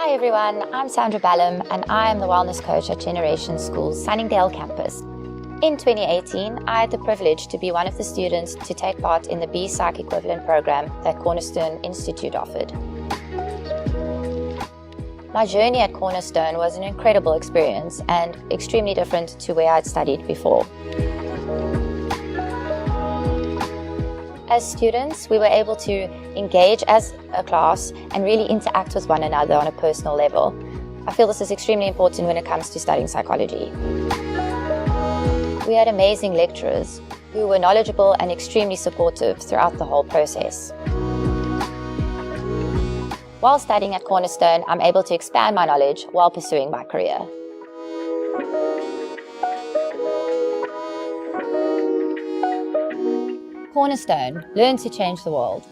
Hi everyone, I'm Sandra Ballum and I am the Wellness Coach at Generation School's Sunningdale campus. In 2018, I had the privilege to be one of the students to take part in the B-Psych equivalent program that Cornerstone Institute offered. My journey at Cornerstone was an incredible experience and extremely different to where I'd studied before. As students, we were able to engage as a class and really interact with one another on a personal level. I feel this is extremely important when it comes to studying psychology. We had amazing lecturers who were knowledgeable and extremely supportive throughout the whole process. While studying at Cornerstone, I'm able to expand my knowledge while pursuing my career. Cornerstone, learn to change the world.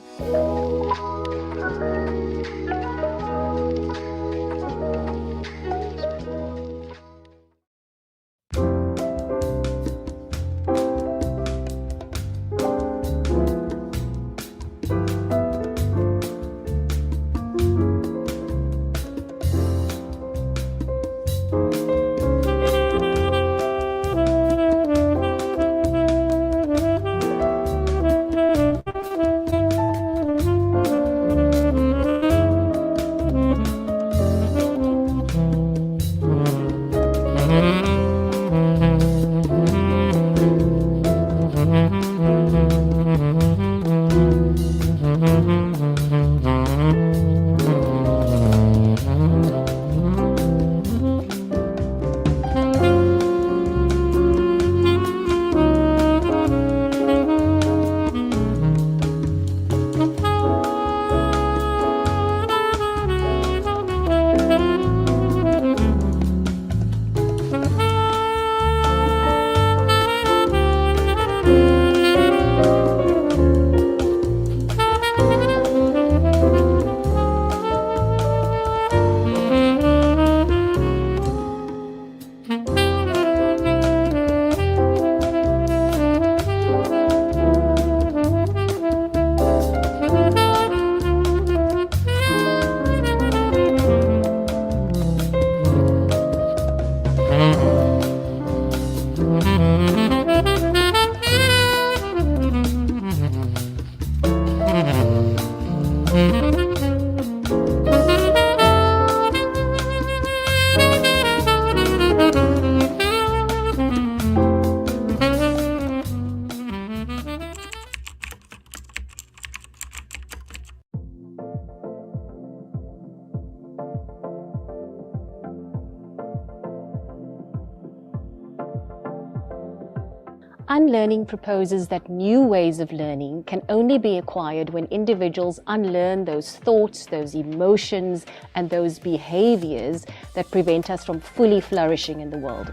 Unlearning proposes that new ways of learning can only be acquired when individuals unlearn those thoughts, those emotions, and those behaviors that prevent us from fully flourishing in the world.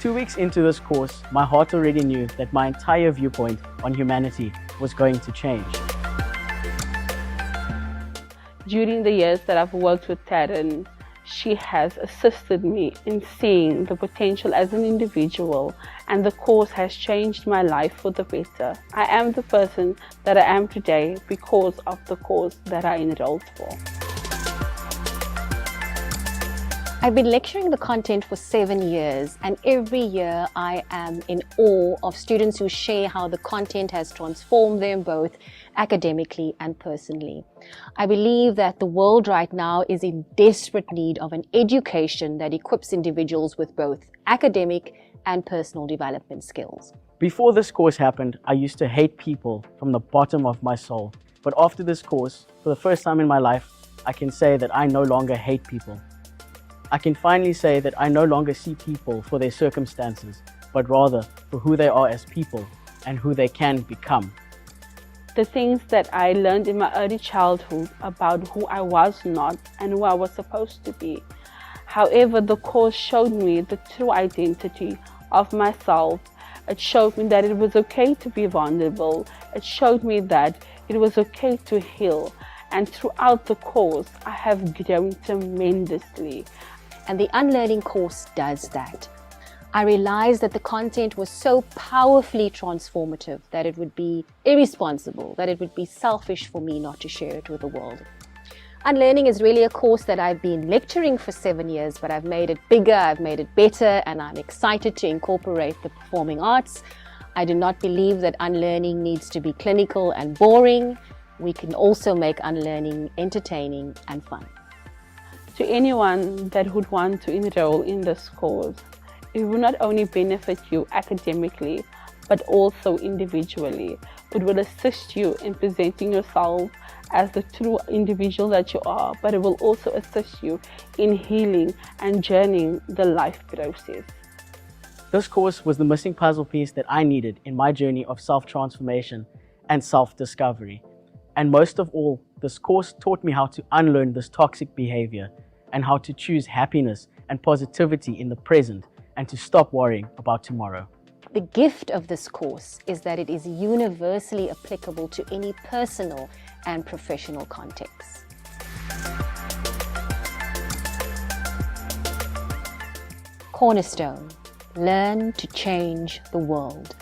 2 weeks into this course, my heart already knew that my entire viewpoint on humanity was going to change. During the years that I've worked with Taryn, she has assisted me in seeing the potential as an individual, and the course has changed my life for the better. I am the person that I am today because of the course that I enrolled for. I've been lecturing the content for 7 years, and every year I am in awe of students who share how the content has transformed them both academically and personally. I believe that the world right now is in desperate need of an education that equips individuals with both academic and personal development skills. Before this course happened, I used to hate people from the bottom of my soul. But after this course, for the first time in my life, I can say that I no longer hate people. I can finally say that I no longer see people for their circumstances, but rather for who they are as people and who they can become. The things that I learned in my early childhood about who I was not and who I was supposed to be. However, the course showed me the true identity of myself. It showed me that it was okay to be vulnerable. It showed me that it was okay to heal. And throughout the course, I have grown tremendously. And the Unlearning course does that. I realized that the content was so powerfully transformative that it would be irresponsible, that it would be selfish for me not to share it with the world. Unlearning is really a course that I've been lecturing for 7 years, but I've made it bigger, I've made it better, and I'm excited to incorporate the performing arts. I do not believe that unlearning needs to be clinical and boring. We can also make unlearning entertaining and fun. To anyone that would want to enroll in this course, it will not only benefit you academically, but also individually. It will assist you in presenting yourself as the true individual that you are, but it will also assist you in healing and journeying the life process. This course was the missing puzzle piece that I needed in my journey of self-transformation and self-discovery. And most of all, this course taught me how to unlearn this toxic behavior and how to choose happiness and positivity in the present and to stop worrying about tomorrow. The gift of this course is that it is universally applicable to any personal and professional context. Cornerstone, learn to change the world.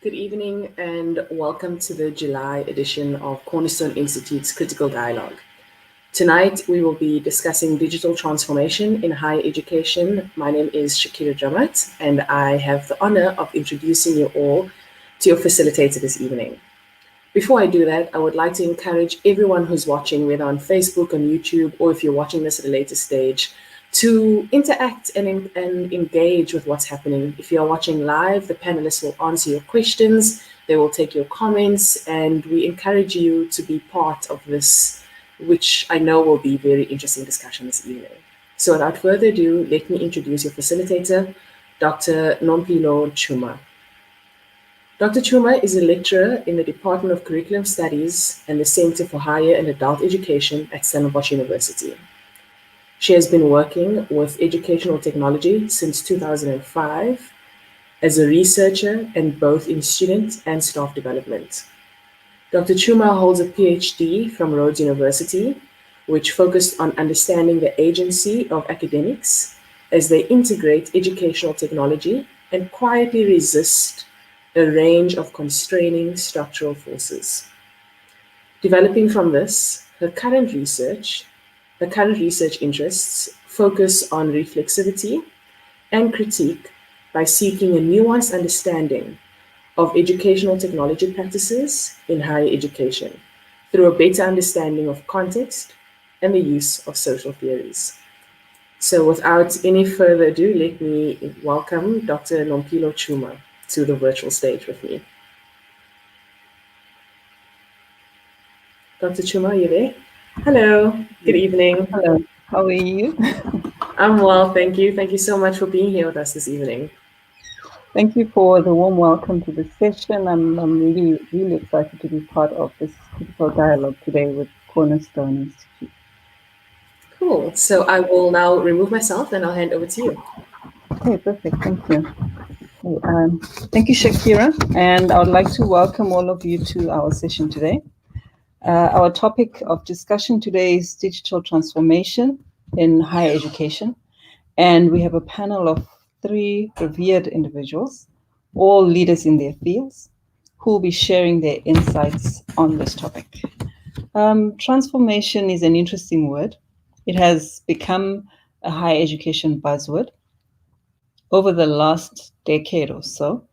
Good evening and welcome to the July edition of Cornerstone Institute's Critical Dialogue. Tonight we will be discussing digital transformation in higher education. My name is Shakira Dramat and I have the honor of introducing you all to your facilitator this evening. Before I do that, I would like to encourage everyone who's watching, whether on Facebook, on YouTube, or if you're watching this at a later stage, to interact and engage with what's happening. If you're watching live, the panelists will answer your questions, they will take your comments, and we encourage you to be part of this, which I know will be very interesting discussion this evening. So without further ado, let me introduce your facilitator, Dr. Nompilo Chuma. Dr. Chuma is a lecturer in the Department of Curriculum Studies and the Center for Higher and Adult Education at Stellenbosch University. She has been working with educational technology since 2005 as a researcher and both in student and staff development. Dr. Chuma holds a PhD from Rhodes University, which focused on understanding the agency of academics as they integrate educational technology and quietly resist a range of constraining structural forces. Developing from this, her current research her current research interests focus on reflexivity and critique by seeking a nuanced understanding of educational technology practices in higher education through a better understanding of context and the use of social theories. So without any further ado, let me welcome Dr. Nompilo Chuma to the virtual stage with me. Dr. Chuma, are you there? Hello, good evening. Hello, how are you? I'm well, thank you. Thank you so much for being here with us this evening. Thank you for the warm welcome to the session. I'm really excited to be part of this critical dialogue today with Cornerstone Institute. Cool. So I will now remove myself and I'll hand over to you. Okay, perfect. Thank you. Okay, thank you, Shakira. And I would like to welcome all of you to our session today. Our topic of discussion today is digital transformation in higher education. And we have a panel of 3 revered individuals, all leaders in their fields, who will be sharing their insights on this topic. Transformation is an interesting word. It has become a higher education buzzword over the last decade or so.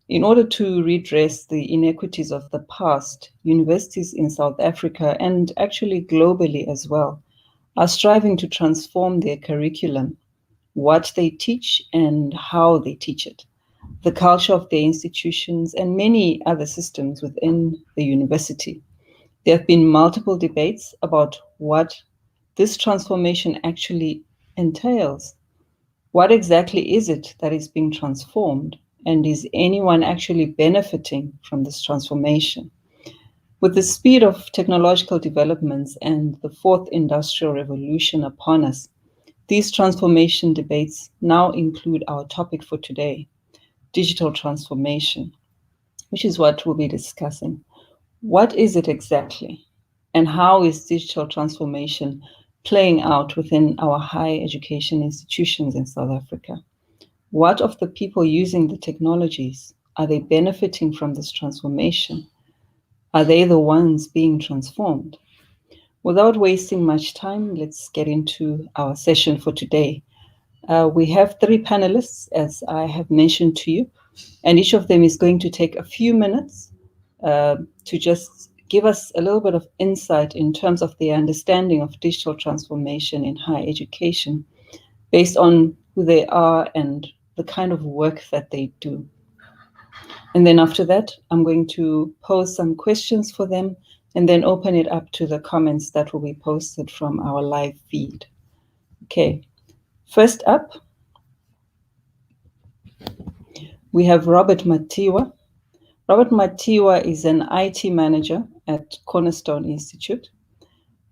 In order to redress the inequities of the past, universities in South Africa and actually globally as well are striving to transform their curriculum, what they teach and how they teach it, the culture of their institutions, and many other systems within the university. There have been multiple debates about what this transformation actually entails. What exactly is it that is being transformed? And is anyone actually benefiting from this transformation? With the speed of technological developments and the fourth industrial revolution upon us, these transformation debates now include our topic for today, digital transformation, which is what we'll be discussing. What is it exactly? And how is digital transformation playing out within our higher education institutions in South Africa? What of the people using the technologies? Are they benefiting from this transformation? Are they the ones being transformed? Without wasting much time, let's get into our session for today. We have 3 panelists, as I have mentioned to you, and each of them is going to take a few minutes to just give us a little bit of insight in terms of their understanding of digital transformation in higher education based on who they are and the kind of work that they do. And then after that, I'm going to pose some questions for them and then open it up to the comments that will be posted from our live feed. Okay, first up, we have Robert Matiwa. Robert Matiwa is an IT manager at Cornerstone Institute.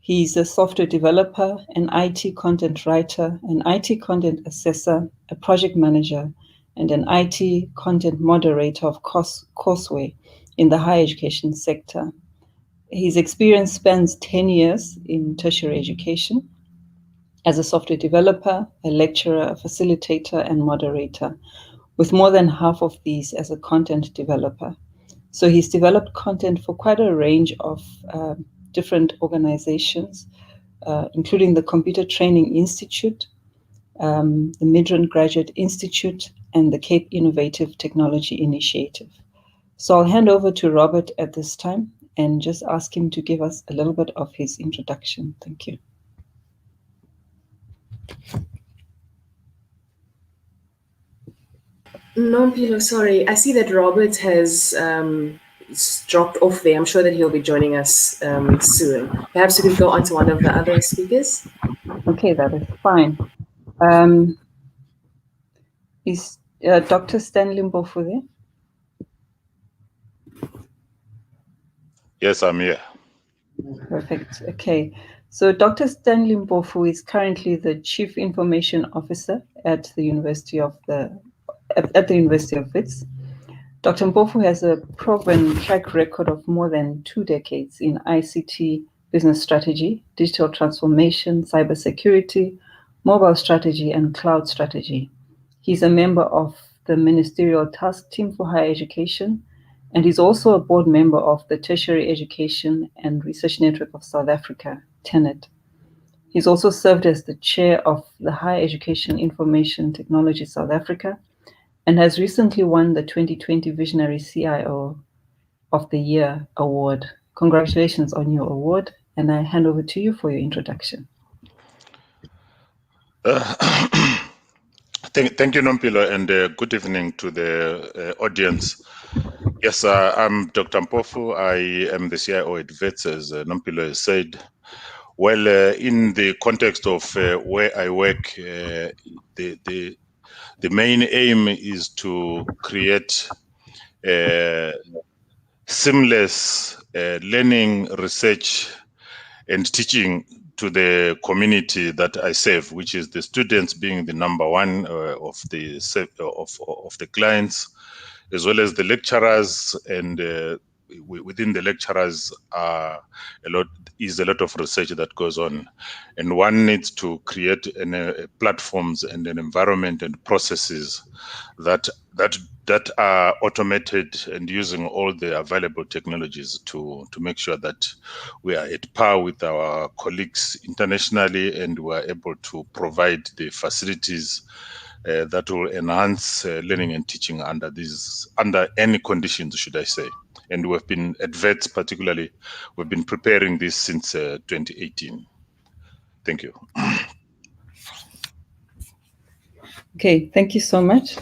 He's a software developer, an IT content writer, an IT content assessor, a project manager, and an IT content moderator of courseware in the higher education sector. His experience spans 10 years in tertiary education as a software developer, a lecturer, a facilitator, and moderator, with more than half of these as a content developer. So he's developed content for quite a range of different organizations, including the Computer Training Institute, the Midrand Graduate Institute, and the Cape Innovative Technology Initiative. So I'll hand over to Robert at this time and just ask him to give us a little bit of his introduction. Thank you. Nompilo, sorry. I see that Robert has dropped off there. I'm sure that he'll be joining us soon. Perhaps we could go on to one of the other speakers. Okay, that is fine. Is Dr. Stanley Mbofu there? Yes, I'm here. Perfect. Okay. So Dr. Stanley Mbofu is currently the Chief Information Officer at the University of Wits. Dr. Mbofu has a proven track record of more than 2 decades in ICT business strategy, digital transformation, cybersecurity, mobile strategy, and cloud strategy. He's a member of the Ministerial Task Team for Higher Education, and he's also a board member of the Tertiary Education and Research Network of South Africa, TENET. He's also served as the chair of the Higher Education Information Technology South Africa and has recently won the 2020 Visionary CIO of the Year award. Congratulations on your award, and I hand over to you for your introduction. Thank you, Nompilo, and good evening to the audience. Yes, I'm Dr. Mpofu. I am the CIO at VETS, as Nompilo has said. Well, in the context of where I work, the main aim is to create seamless learning, research, and teaching to the community that I serve, which is the students being the number one of the clients, as well as the lecturers, and within the lecturers is a lot of research that goes on, and one needs to create platforms and an environment and processes that are automated and using all the available technologies to make sure that we are at par with our colleagues internationally, and we are able to provide the facilities that will enhance learning and teaching under any conditions, should I say. And we've been at VETS particularly, we've been preparing this since 2018. Thank you. Okay, thank you so much.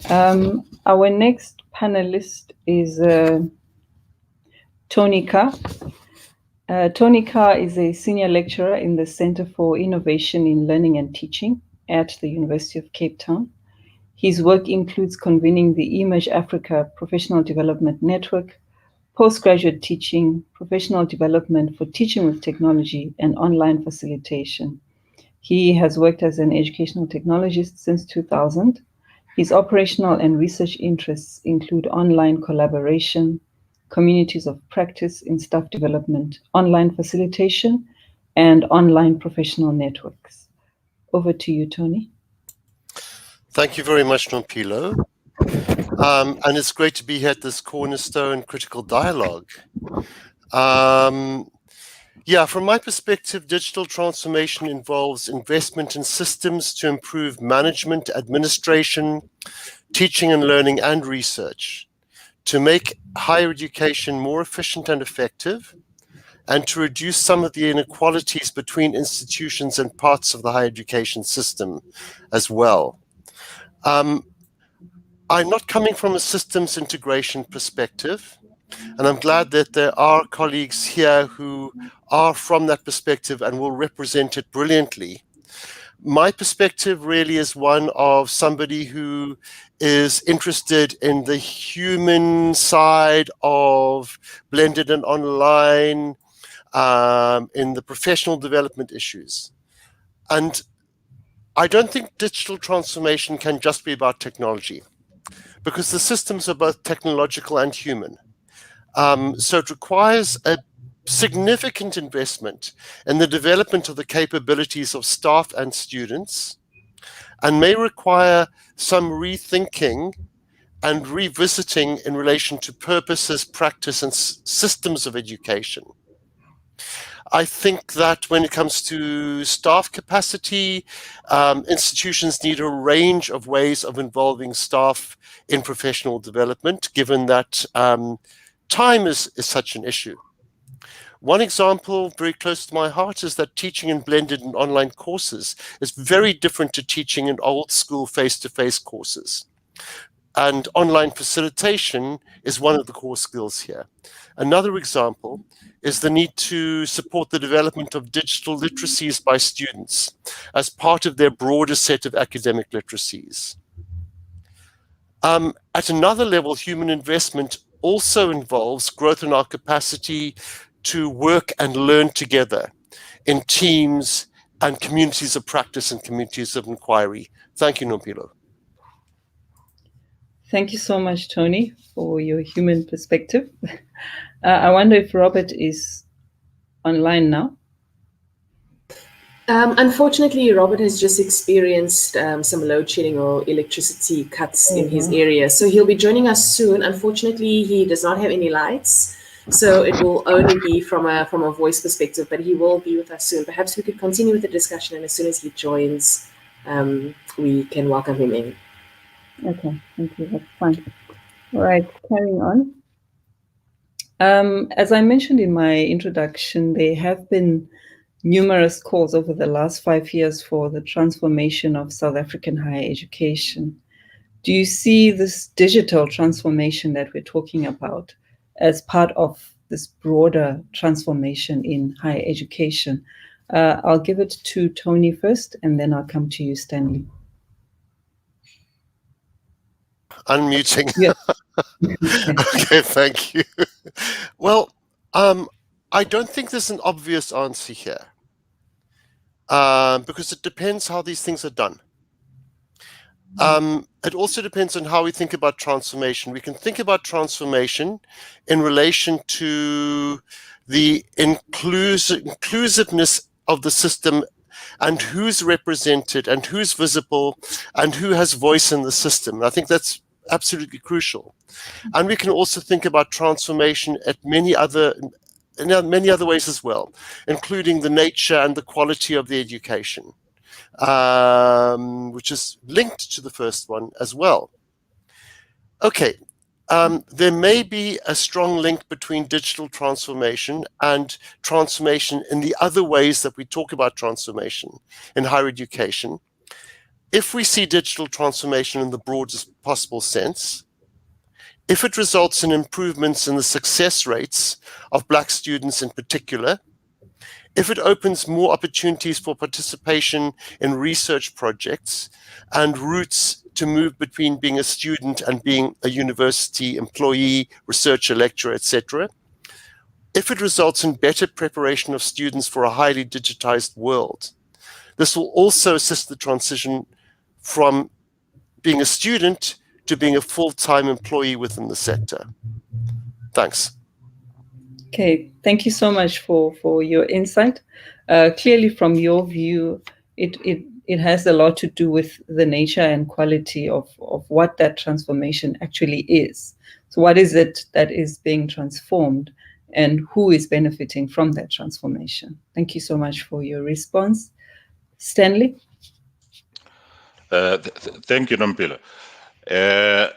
Our next panelist is Tony Carr. Tony Carr is a senior lecturer in the Center for Innovation in Learning and Teaching at the University of Cape Town. His work includes convening the eMERGE Africa Professional Development Network, postgraduate teaching, professional development for teaching with technology, and online facilitation. He has worked as an educational technologist since 2000. His operational and research interests include online collaboration, communities of practice in staff development, online facilitation, and online professional networks. Over to you, Tony. Thank you very much, Nompilo. And it's great to be here at this Cornerstone Critical Dialogue. Yeah, from my perspective, digital transformation involves investment in systems to improve management, administration, teaching and learning, and research, to make higher education more efficient and effective, and to reduce some of the inequalities between institutions and parts of the higher education system as well. I'm not coming from a systems integration perspective, and I'm glad that there are colleagues here who are from that perspective and will represent it brilliantly. My perspective really is one of somebody who is interested in the human side of blended and online, in the professional development issues. And I don't think digital transformation can just be about technology, because the systems are both technological and human. So it requires a significant investment in the development of the capabilities of staff and students, and may require some rethinking and revisiting in relation to purposes, practice, and systems of education. I think that when it comes to staff capacity, institutions need a range of ways of involving staff in professional development, given that time is such an issue. One example very close to my heart is that teaching in blended and online courses is very different to teaching in old school face-to-face courses. And online facilitation is one of the core skills here. Another example is the need to support the development of digital literacies by students as part of their broader set of academic literacies. At another level, human investment also involves growth in our capacity to work and learn together in teams and communities of practice and communities of inquiry. Thank you, Nompilo. Thank you so much, Tony, for your human perspective. I wonder if Robert is online now. Unfortunately, Robert has just experienced some load shedding or electricity cuts in his area. So he'll be joining us soon. Unfortunately, he does not have any lights. So it will only be from a voice perspective, but he will be with us soon. Perhaps we could continue with the discussion, and as soon as he joins, we can welcome him in. Okay, thank you. That's fine. All right, carrying on. As I mentioned in my introduction, there have been numerous calls over the last 5 years for the transformation of South African higher education. Do you see this digital transformation that we're talking about as part of this broader transformation in higher education? I'll give it to Tony first, and then I'll come to you, Stanley. Unmuting. Yeah. Okay, thank you. Well, I don't think there's an obvious answer here, because it depends how these things are done. It also depends on how we think about transformation. We can think about transformation in relation to the inclusiveness of the system and who's represented and who's visible and who has voice in the system. And I think that's absolutely crucial. And we can also think about transformation in many other ways as well, including the nature and the quality of the education, which is linked to the first one as well. Okay, there may be a strong link between digital transformation and transformation in the other ways that we talk about transformation in higher education. If we see digital transformation in the broadest possible sense, if it results in improvements in the success rates of Black students in particular, if it opens more opportunities for participation in research projects and routes to move between being a student and being a university employee, researcher, lecturer, etc., if it results in better preparation of students for a highly digitized world, this will also assist the transition from being a student to being a full-time employee within the sector. Thanks. Okay, thank you so much for your insight. Clearly, from your view, it has a lot to do with the nature and quality of what that transformation actually is. So what is it that is being transformed and who is benefiting from that transformation? Thank you so much for your response. Stanley? Thank you, Nompilo. The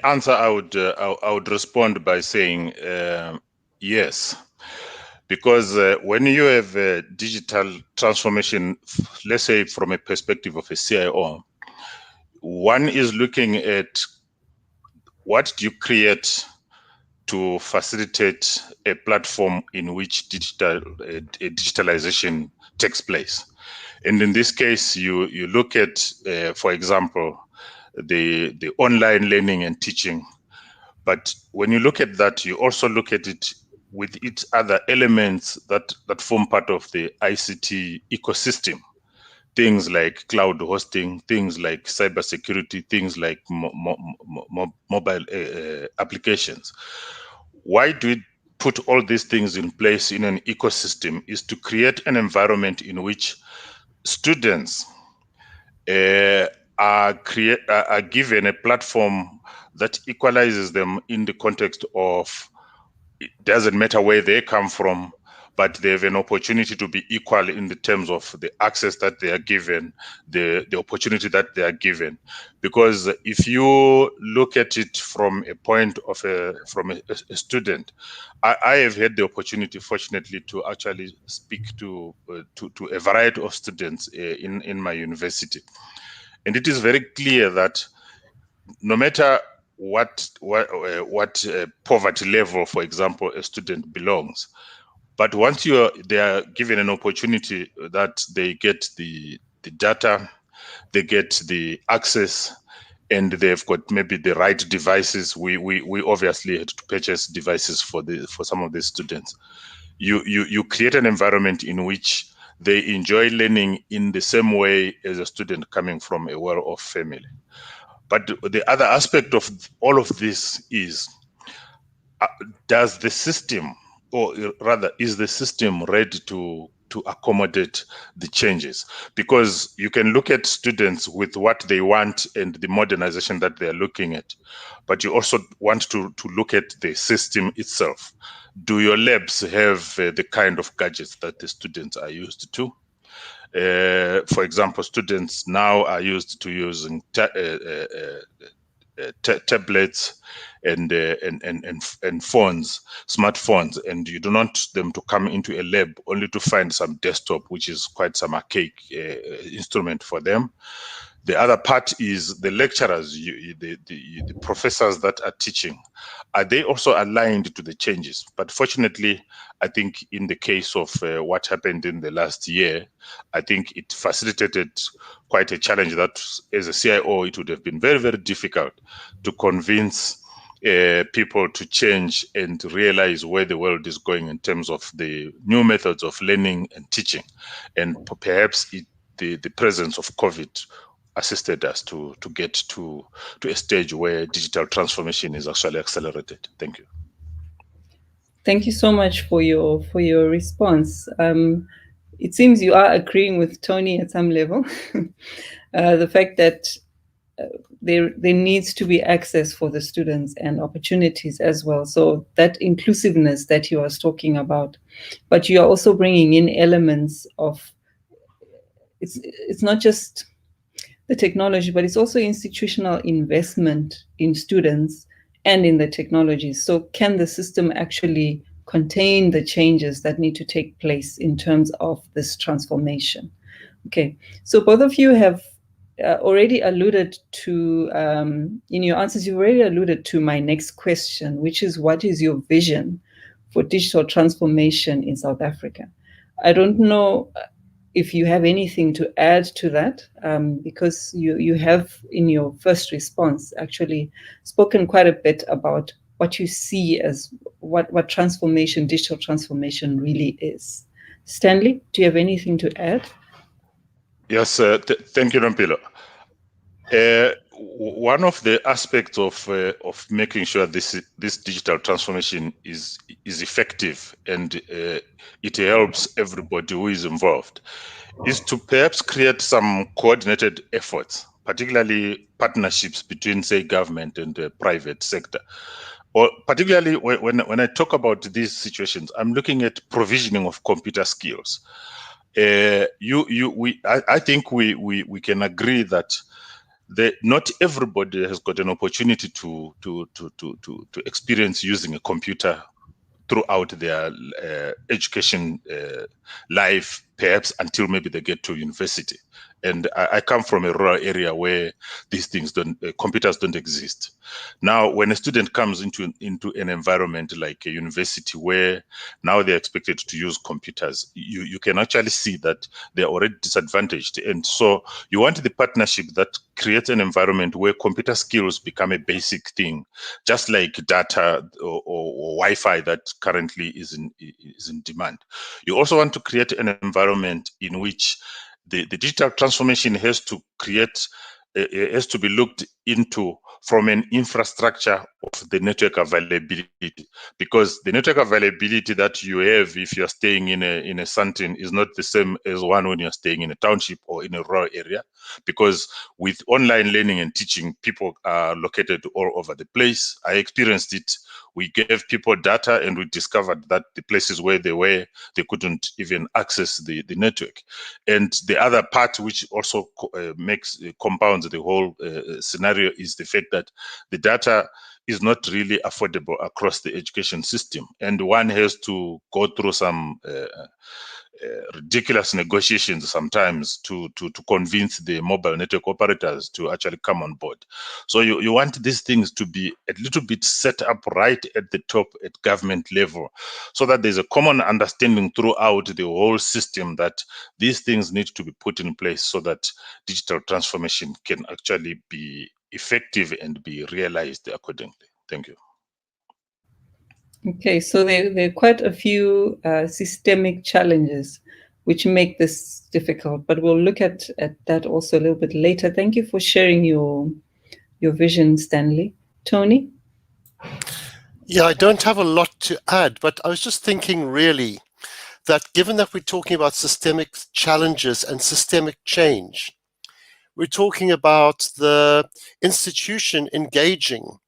answer I would respond by saying yes, because when you have a digital transformation, let's say from a perspective of a CIO, one is looking at what do you create to facilitate a platform in which digitalization takes place. And in this case, you look at, for example, the online learning and teaching. But when you look at that, you also look at it with its other elements that form part of the ICT ecosystem. Things like cloud hosting, things like cybersecurity, things like mobile applications. Why do we put all these things in place in an ecosystem? Is to create an environment in which students are given a platform that equalizes them in the context of, it doesn't matter where they come from, but they have an opportunity to be equal in the terms of the access that they are given, the opportunity that they are given. Because if you look at it from a point of a student, I have had the opportunity, fortunately, to actually speak to a variety of students in my university. And it is very clear that no matter what poverty level, for example, a student belongs, but once they are given an opportunity that they get the data, they get the access, and they've got maybe the right devices. We obviously had to purchase devices for some of the students. You create an environment in which they enjoy learning in the same way as a student coming from a well-off family. But the other aspect of all of this is, does the system, or rather, is the system ready to to accommodate the changes, because you can look at students with what they want and the modernization that they're looking at, but you also want to look at the system itself. Do your labs have the kind of gadgets that the students are used to? For example, students now are used to using tablets and phones, smartphones, and you do not want them to come into a lab only to find some desktop, which is quite some archaic instrument for them. The other part is the lecturers, the professors that are teaching. Are they also aligned to the changes? But fortunately, I think in the case of what happened in the last year, I think it facilitated quite a challenge that as a CIO, it would have been very, very difficult to convince people to change and realize where the world is going in terms of the new methods of learning and teaching. And perhaps the presence of COVID assisted us to get to a stage where digital transformation is actually accelerated. Thank you. Thank you so much for your response. It seems you are agreeing with Tony at some level. The fact that there needs to be access for the students and opportunities as well. So that inclusiveness that you are talking about, but you are also bringing in elements of, it's not just the technology, but it's also institutional investment in students and in the technology. So can the system actually contain the changes that need to take place in terms of this transformation? Okay, so both of you have already alluded to, in your answers, you've already alluded to my next question, which is, what is your vision for digital transformation in South Africa? I don't know if you have anything to add to that, because you have in your first response actually spoken quite a bit about what you see as what transformation, digital transformation really is. Stanley, do you have anything to add? Yes, thank you, Rampilo. One of the aspects of making sure this digital transformation is effective and it helps everybody who is involved is to perhaps create some coordinated efforts, particularly partnerships between, say, government and the private sector. Or particularly when I talk about these situations, I'm looking at provisioning of computer skills. I think we can agree that not everybody has got an opportunity to experience using a computer throughout their education life, perhaps until maybe they get to university. And I come from a rural area where these things computers don't exist. Now, when a student comes into an environment like a university where now they're expected to use computers, you can actually see that they're already disadvantaged. And so you want the partnership that creates an environment where computer skills become a basic thing, just like data or Wi-Fi that currently is in demand. You also want to create an environment in which the digital transformation has to be looked into from an infrastructure of the network availability, because the network availability that you have if you're staying in a Sandton is not the same as one when you're staying in a township or in a rural area, because with online learning and teaching, people are located all over the place. I experienced it. We gave people data and we discovered that the places where they were, they couldn't even access the network. And the other part which also compounds the whole scenario is the fact that the data is not really affordable across the education system. And one has to go through some ridiculous negotiations sometimes to convince the mobile network operators to actually come on board. So you want these things to be a little bit set up right at the top at government level, so that there's a common understanding throughout the whole system that these things need to be put in place so that digital transformation can actually be effective and be realized accordingly. Thank you. Okay, so there are quite a few systemic challenges which make this difficult, but we'll look at that also a little bit later. Thank you for sharing your vision, Stanley. Tony? Yeah, I don't have a lot to add, but I was just thinking really that given that we're talking about systemic challenges and systemic change, we're talking about the institution engaging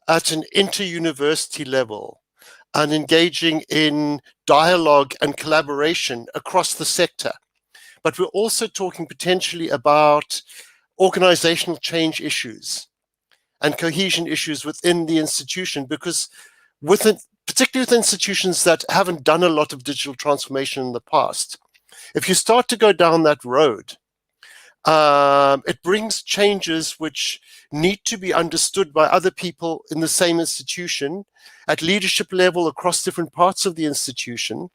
at an inter-university level and engaging in dialogue and collaboration across the sector. But we're also talking potentially about organizational change issues and cohesion issues within the institution, because particularly with institutions that haven't done a lot of digital transformation in the past, if you start to go down that road, it brings changes which need to be understood by other people in the same institution at leadership level across different parts of the institution.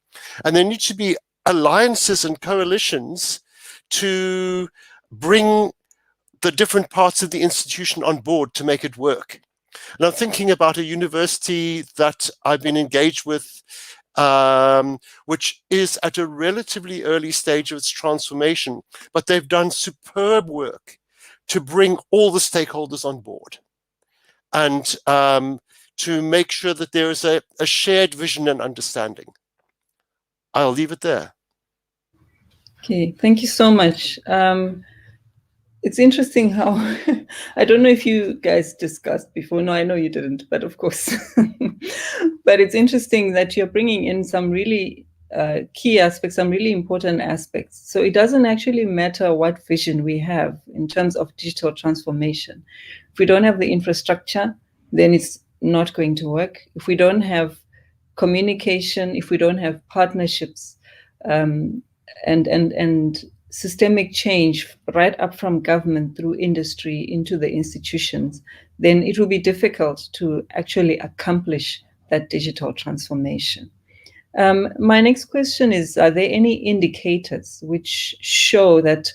And there need to be alliances and coalitions to bring the different parts of the institution on board to make it work. And I'm thinking about a university that I've been engaged with, which is at a relatively early stage of its transformation, but they've done superb work to bring all the stakeholders on board and to make sure that there is a shared vision and understanding. I'll leave it there. Okay, thank you so much. It's interesting how, I don't know if you guys discussed before. No, I know you didn't, but of course. But it's interesting that you're bringing in some really key aspects, some really important aspects. So it doesn't actually matter what vision we have in terms of digital transformation. If we don't have the infrastructure, then it's not going to work. If we don't have communication, if we don't have partnerships, and systemic change right up from government through industry into the institutions, then it will be difficult to actually accomplish that digital transformation. My next question is, are there any indicators which show that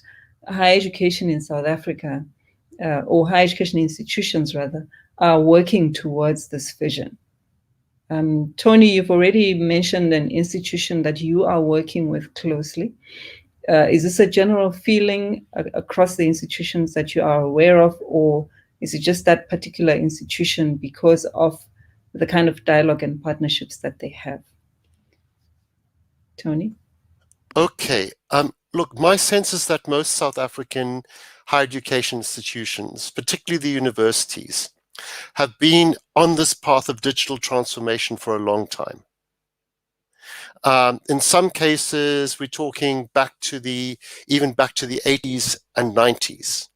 higher education in South Africa, or higher education institutions rather, are working towards this vision? Tony, you've already mentioned an institution that you are working with closely. Is this a general feeling across the institutions that you are aware of, or is it just that particular institution because of the kind of dialogue and partnerships that they have? Tony? Okay. Look, my sense is that most South African higher education institutions, particularly the universities, have been on this path of digital transformation for a long time. In some cases, we're talking even back to the 80s and 90s.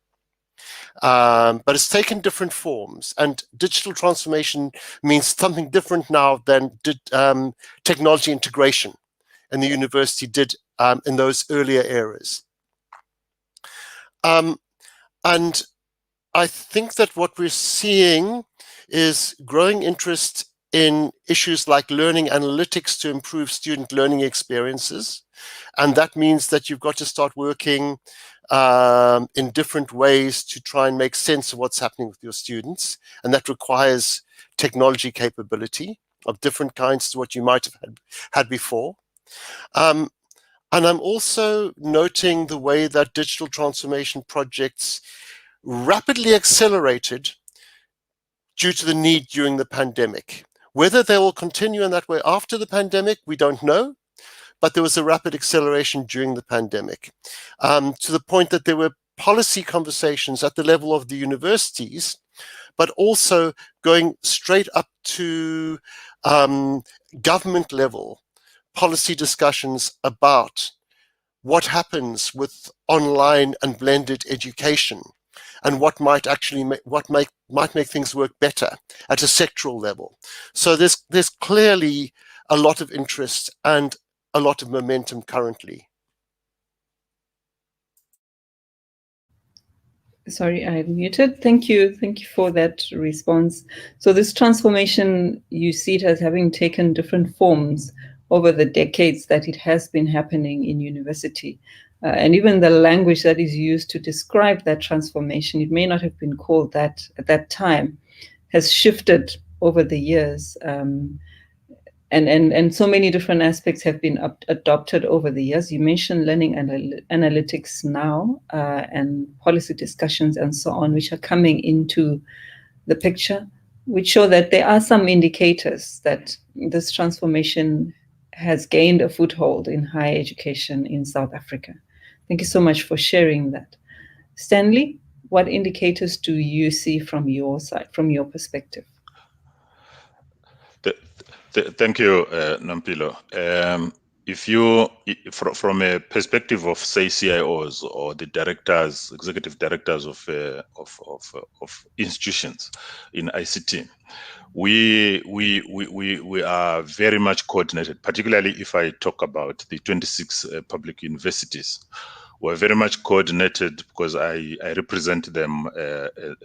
But it's taken different forms, and digital transformation means something different now than technology integration, and the university did in those earlier eras. And I think that what we're seeing is growing interest in issues like learning analytics to improve student learning experiences. And that means that you've got to start working in different ways to try and make sense of what's happening with your students. And that requires technology capability of different kinds to what you might have had before. And I'm also noting the way that digital transformation projects rapidly accelerated due to the need during the pandemic. Whether they will continue in that way after the pandemic, we don't know, but there was a rapid acceleration during the pandemic, to the point that there were policy conversations at the level of the universities, but also going straight up to government level policy discussions about what happens with online and blended education, and what might actually might make things work better at a sectoral level. So there's clearly a lot of interest and a lot of momentum currently. Sorry, I muted. Thank you for that response. So this transformation, you see it as having taken different forms over the decades that it has been happening in university. And even the language that is used to describe that transformation, it may not have been called that at that time, has shifted over the years. And so many different aspects have been adopted over the years. You mentioned learning analytics now, and policy discussions and so on, which are coming into the picture, which show that there are some indicators that this transformation has gained a foothold in higher education in South Africa. Thank you so much for sharing that. Stanley, what indicators do you see from your side, from your perspective? Thank you, Nampilo. If you, from a perspective of, say, CIOs or the directors, executive directors of institutions in ICT, we are very much coordinated, particularly if I talk about the 26 public universities. We're very much coordinated because I represent them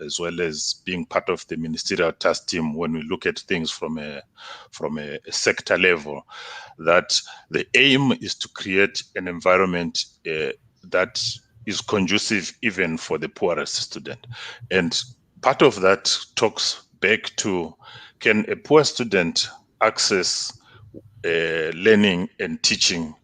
as well as being part of the ministerial task team when we look at things from a sector level, that the aim is to create an environment that is conducive even for the poorest student. And part of that talks back to, can a poor student access learning and teaching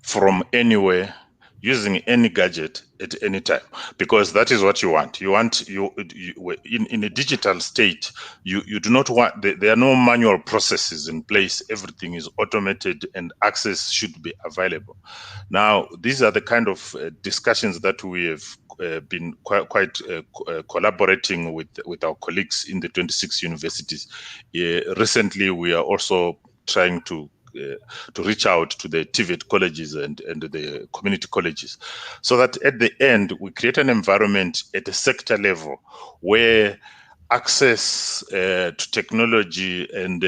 from anywhere, using any gadget at any time? Because that is what you want. You want, in a digital state, you do not want, there are no manual processes in place. Everything is automated and access should be available. Now, these are the kind of discussions that we have been quite collaborating with our colleagues in the 26 universities. Recently, we are also trying to reach out to the TVET colleges and the community colleges, so that at the end we create an environment at a sector level where access to technology and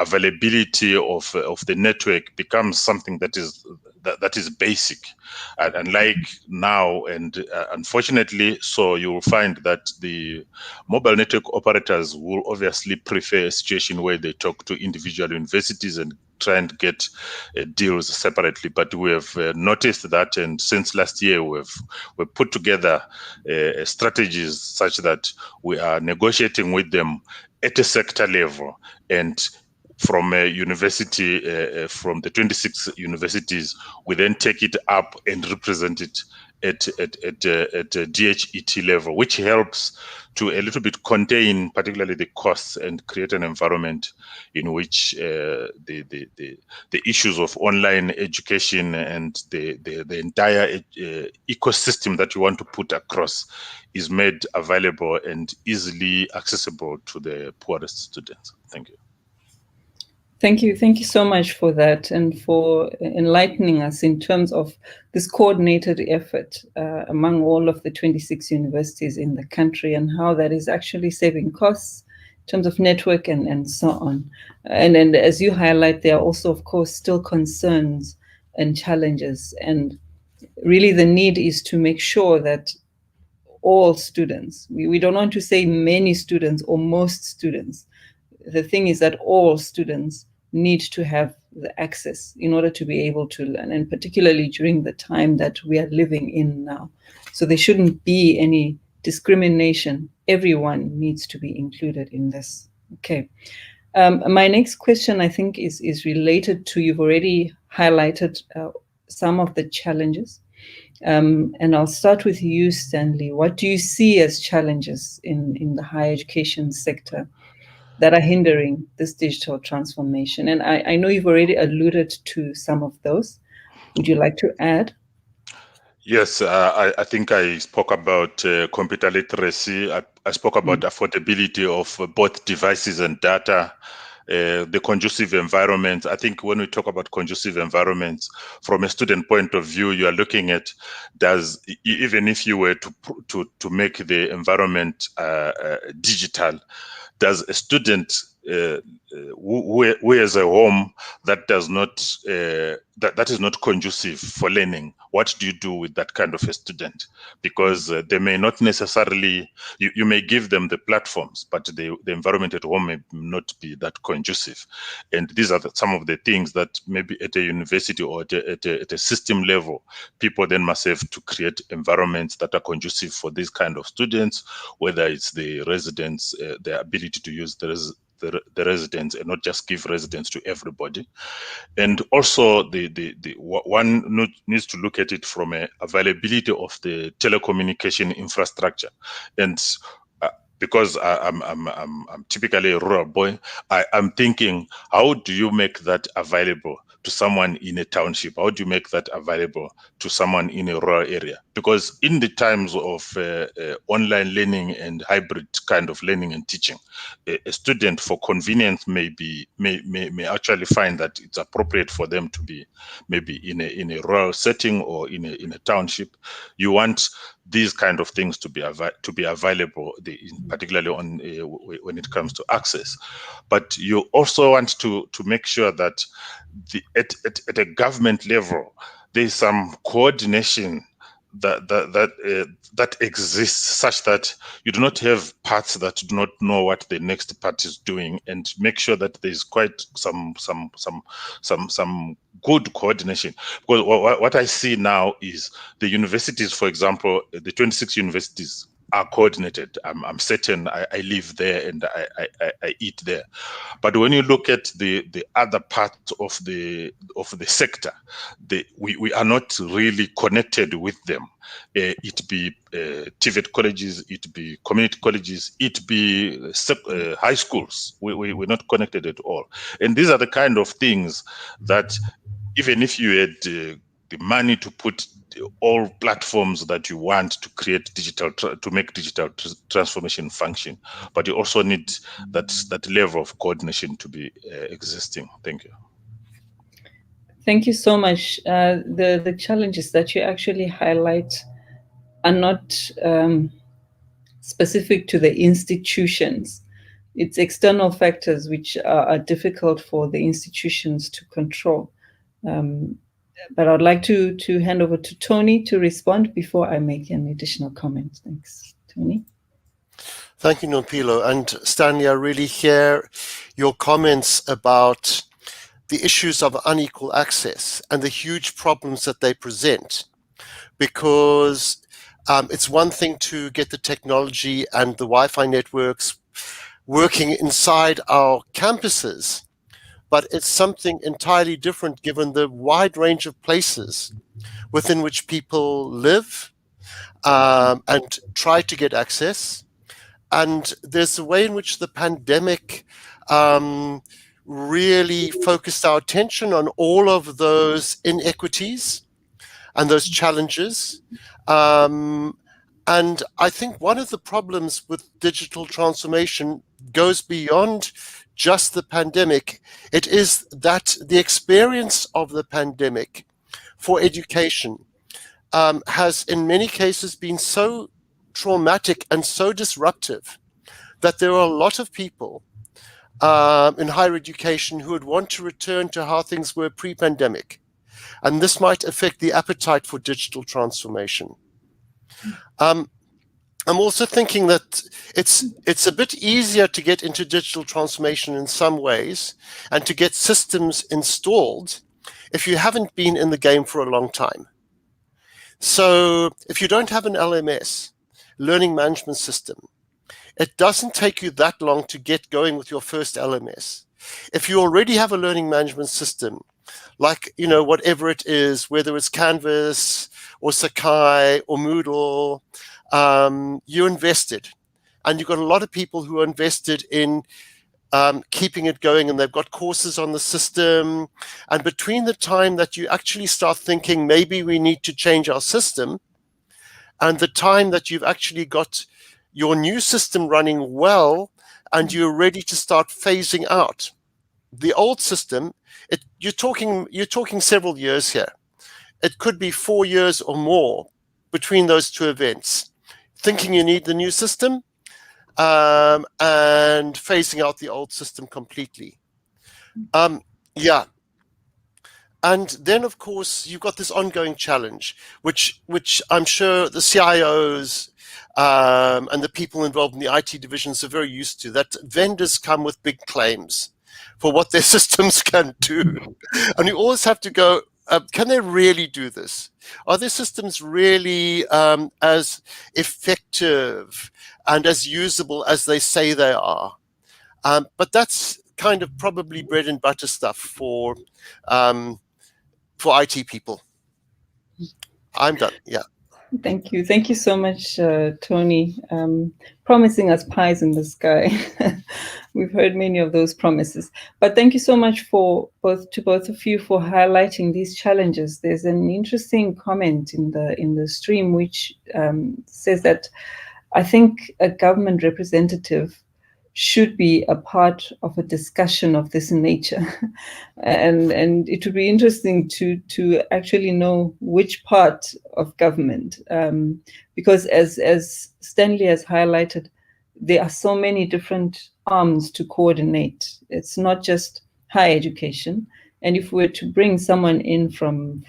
availability of the network becomes something that is basic. And like now, and unfortunately, so you will find that the mobile network operators will obviously prefer a situation where they talk to individual universities and try and get deals separately. But we have noticed that, and since last year we've put together strategies such that we are negotiating with them at a sector level, and from a university, from the 26 universities, we then take it up and represent it at a DHET level, which helps to a little bit contain particularly the costs and create an environment in which the issues of online education and the entire ecosystem that you want to put across is made available and easily accessible to the poorest students. Thank you. Thank you. Thank you so much for that and for enlightening us in terms of this coordinated effort among all of the 26 universities in the country, and how that is actually saving costs in terms of network and so on. And as you highlight, there are also, of course, still concerns and challenges. And really the need is to make sure that all students, we don't want to say many students or most students. The thing is that all students need to have the access in order to be able to learn, and particularly during the time that we are living in now. So there shouldn't be any discrimination. Everyone needs to be included in this. Okay. My next question, I think, is related to, you've already highlighted some of the challenges. And I'll start with you, Stanley. What do you see as challenges in the higher education sector that are hindering this digital transformation? And I know you've already alluded to some of those. Would you like to add? Yes, I think I spoke about computer literacy. I spoke about affordability of both devices and data, the conducive environment. I think when we talk about conducive environments, from a student point of view, you are looking at, even if you were to make the environment digital, does a student who has a home that does not that is not conducive for learning, what do you do with that kind of a student? Because they may not necessarily, you may give them the platforms, but the environment at home may not be that conducive. And these are some of the things that maybe at a university or at a system level, people then must have to create environments that are conducive for these kind of students, whether it's the residents, the ability to use the residents and not just give residents to everybody. And also one needs to look at it from a availability of the telecommunication infrastructure. And because I'm typically a rural boy, I'm thinking, how do you make that available to someone in a township? How do you make that available to someone in a rural area? Because in the times of online learning and hybrid kind of learning and teaching, a student, for convenience, may actually find that it's appropriate for them to be maybe in a rural setting or in a township. You want these kind of things to be available, particularly on when it comes to access. But you also want to make sure that at a government level, there's some coordination that exists, such that you do not have parts that do not know what the next part is doing, and make sure that there's quite some good coordination. Because what I see now is the universities, for example, the 26 universities are coordinated. I'm certain. I live there and I eat there. But when you look at the other part of the sector, we are not really connected with them. It be TVET colleges, it be community colleges, it be high schools. We're not connected at all. And these are the kind of things that, even if you had the money to put all platforms that you want to create to make digital transformation function, but you also need that level of coordination to be existing. Thank you. Thank you so much. The challenges that you actually highlight are not specific to the institutions. It's external factors which are difficult for the institutions to control. But I'd like to hand over to Tony to respond before I make an additional comment. Thanks, Tony. Thank you, Nompilo. And Stanley, I really hear your comments about the issues of unequal access and the huge problems that they present, because it's one thing to get the technology and the Wi-Fi networks working inside our campuses, but it's something entirely different given the wide range of places within which people live and try to get access. And there's a way in which the pandemic really focused our attention on all of those inequities and those challenges. And I think one of the problems with digital transformation goes beyond just the pandemic. It is that the experience of the pandemic for education has in many cases been so traumatic and so disruptive that there are a lot of people in higher education who would want to return to how things were pre-pandemic. And this might affect the appetite for digital transformation. I'm also thinking that it's a bit easier to get into digital transformation in some ways and to get systems installed if you haven't been in the game for a long time. So if you don't have an LMS, learning management system, it doesn't take you that long to get going with your first LMS. If you already have a learning management system, like, whatever it is, whether it's Canvas or Sakai or Moodle, you're invested. And you've got a lot of people who are invested in keeping it going, and they've got courses on the system. And between the time that you actually start thinking, maybe we need to change our system, and the time that you've actually got your new system running well, and you're ready to start phasing out the old system, you're talking several years here. It could be 4 years or more between those two events. Thinking you need the new system and phasing out the old system completely. Yeah. And then, of course, you've got this ongoing challenge, which I'm sure the CIOs and the people involved in the IT divisions are very used to, that vendors come with big claims for what their systems can do. And you always have to go, can they really do this? Are their systems really as effective and as usable as they say they are? But that's kind of probably bread and butter stuff for IT people. I'm done. Yeah. Thank you. Thank you so much, Tony, promising us pies in the sky. We've heard many of those promises. But thank you so much for both of you for highlighting these challenges. There's an interesting comment in the stream which says that I think a government representative should be a part of a discussion of this nature. And it would be interesting to actually know which part of government, because as Stanley has highlighted, there are so many different arms to coordinate. It's not just higher education. And if we were to bring someone in from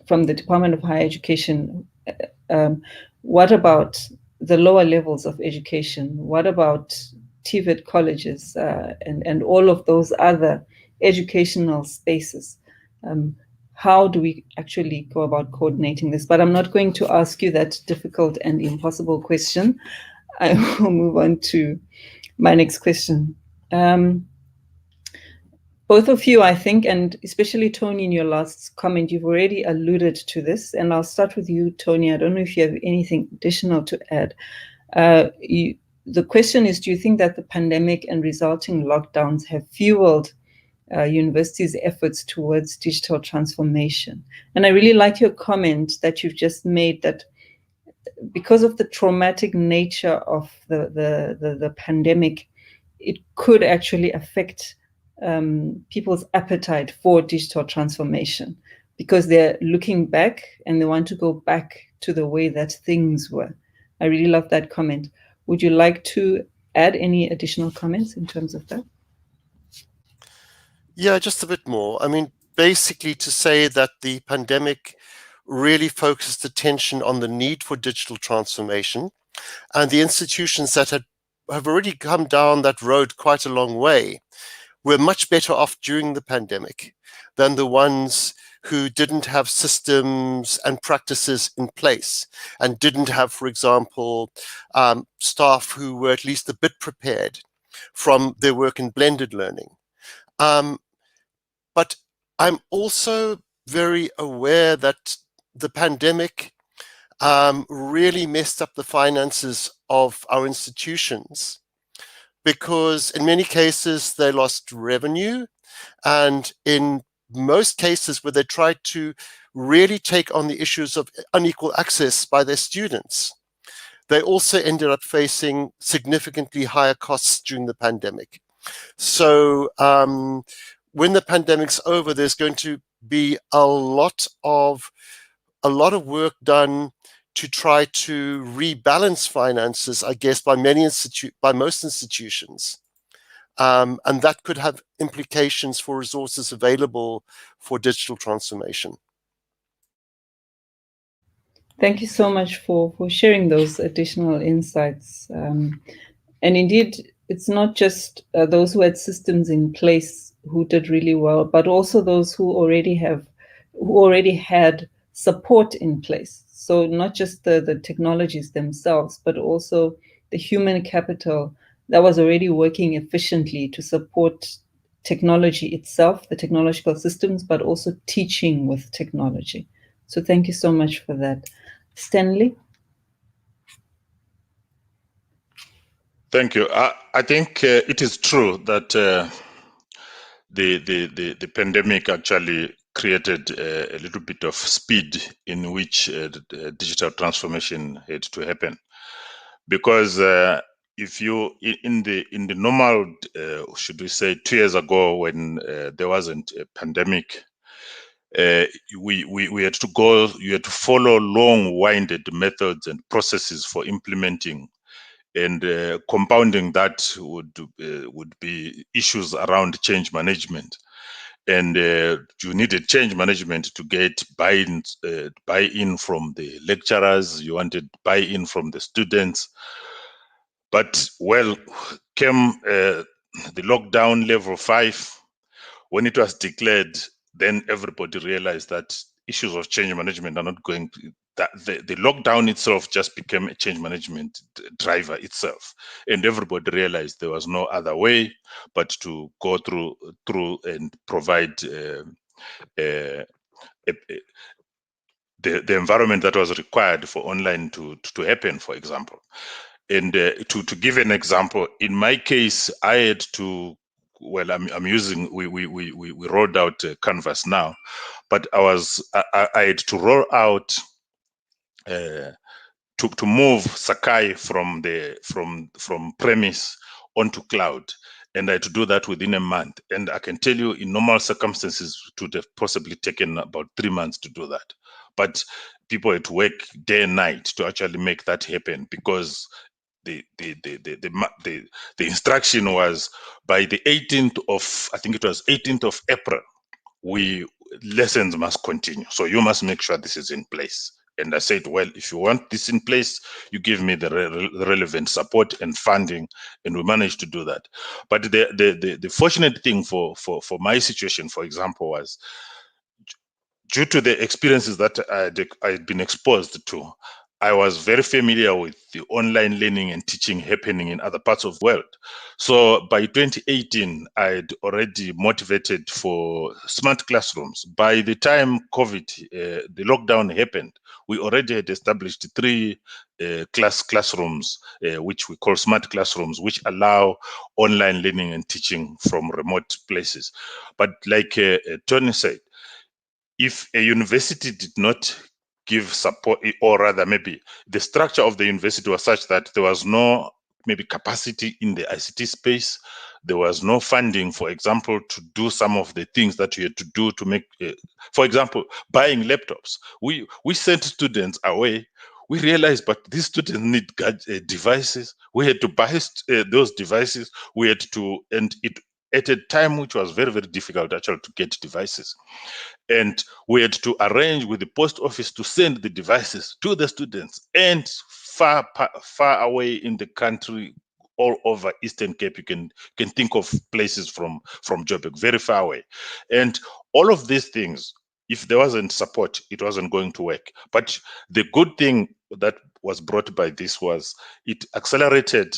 the Department of Higher Education, what about the lower levels of education? What about TVET colleges and all of those other educational spaces? How do we actually go about coordinating this? But I'm not going to ask you that difficult and impossible question. I will move on to my next question. Both of you, I think, and especially Tony, in your last comment, you've already alluded to this. And I'll start with you, Tony. I don't know if you have anything additional to add. The question is, do you think that the pandemic and resulting lockdowns have fueled universities' efforts towards digital transformation? And I really like your comment that you've just made, that because of the traumatic nature of the pandemic, it could actually affect people's appetite for digital transformation, because they're looking back and they want to go back to the way that things were. I really love that comment. Would you like to add any additional comments in terms of that? Yeah, just a bit more. I mean, basically to say that the pandemic really focused attention on the need for digital transformation, and the institutions that have already come down that road quite a long way were much better off during the pandemic than the ones who didn't have systems and practices in place and didn't have, for example, staff who were at least a bit prepared from their work in blended learning. But I'm also very aware that the pandemic really messed up the finances of our institutions, because in many cases they lost revenue, and in most cases where they tried to really take on the issues of unequal access by their students, they also ended up facing significantly higher costs during the pandemic. So when the pandemic's over, there's going to be a lot of work done to try to rebalance finances, I guess, by most institutions. And that could have implications for resources available for digital transformation. Thank you so much for sharing those additional insights. And indeed, it's not just those who had systems in place who did really well, but also those who already had support in place. So not just the technologies themselves, but also the human capital that was already working efficiently to support technology itself, the technological systems, but also teaching with technology. So thank you so much for that. Stanley? Thank you. I think it is true that the pandemic actually created a little bit of speed in which digital transformation had to happen, because if you in the normal, should we say, 2 years ago, when there wasn't a pandemic, we had to go. You had to follow long-winded methods and processes for implementing, and compounding that would be issues around change management. And you needed change management to get buy-in from the lecturers. You wanted buy-in from the students. But well, came the lockdown level 5. When it was declared, then everybody realized that issues of change management are not going to, that the lockdown itself just became a change management driver itself, and everybody realized there was no other way but to go through and provide the environment that was required for online to happen, for example. And to give an example, in my case, I had to, well, I'm using, we rolled out Canvas now, but I had to roll out to move Sakai from premise onto cloud, and I had to do that within a month. And I can tell you, in normal circumstances, it would have possibly taken about 3 months to do that. But people had to work day and night to actually make that happen, because the instruction was by the 18th of, I think it was 18th of April, lessons must continue. So you must make sure this is in place. And I said, well, if you want this in place, you give me the relevant support and funding, and we managed to do that. But the fortunate thing for my situation, for example, was due to the experiences that I had been exposed to, I was very familiar with the online learning and teaching happening in other parts of the world. So by 2018, I'd already motivated for smart classrooms. By the time COVID, the lockdown happened, we already had established 3 classrooms, which we call smart classrooms, which allow online learning and teaching from remote places. But like Tony said, if a university did not give support, or rather maybe the structure of the university was such that there was no maybe capacity in the ICT space, there was no funding, for example, to do some of the things that you had to do to make, for example, buying laptops. We sent students away. We realized, but these students need devices. We had to buy those devices. We had to, and it at a time which was very, very difficult actually to get devices. And we had to arrange with the post office to send the devices to the students, and far away in the country, all over Eastern Cape, you can think of places from Joburg, very far away. And all of these things, if there wasn't support, it wasn't going to work. But the good thing that was brought by this was it accelerated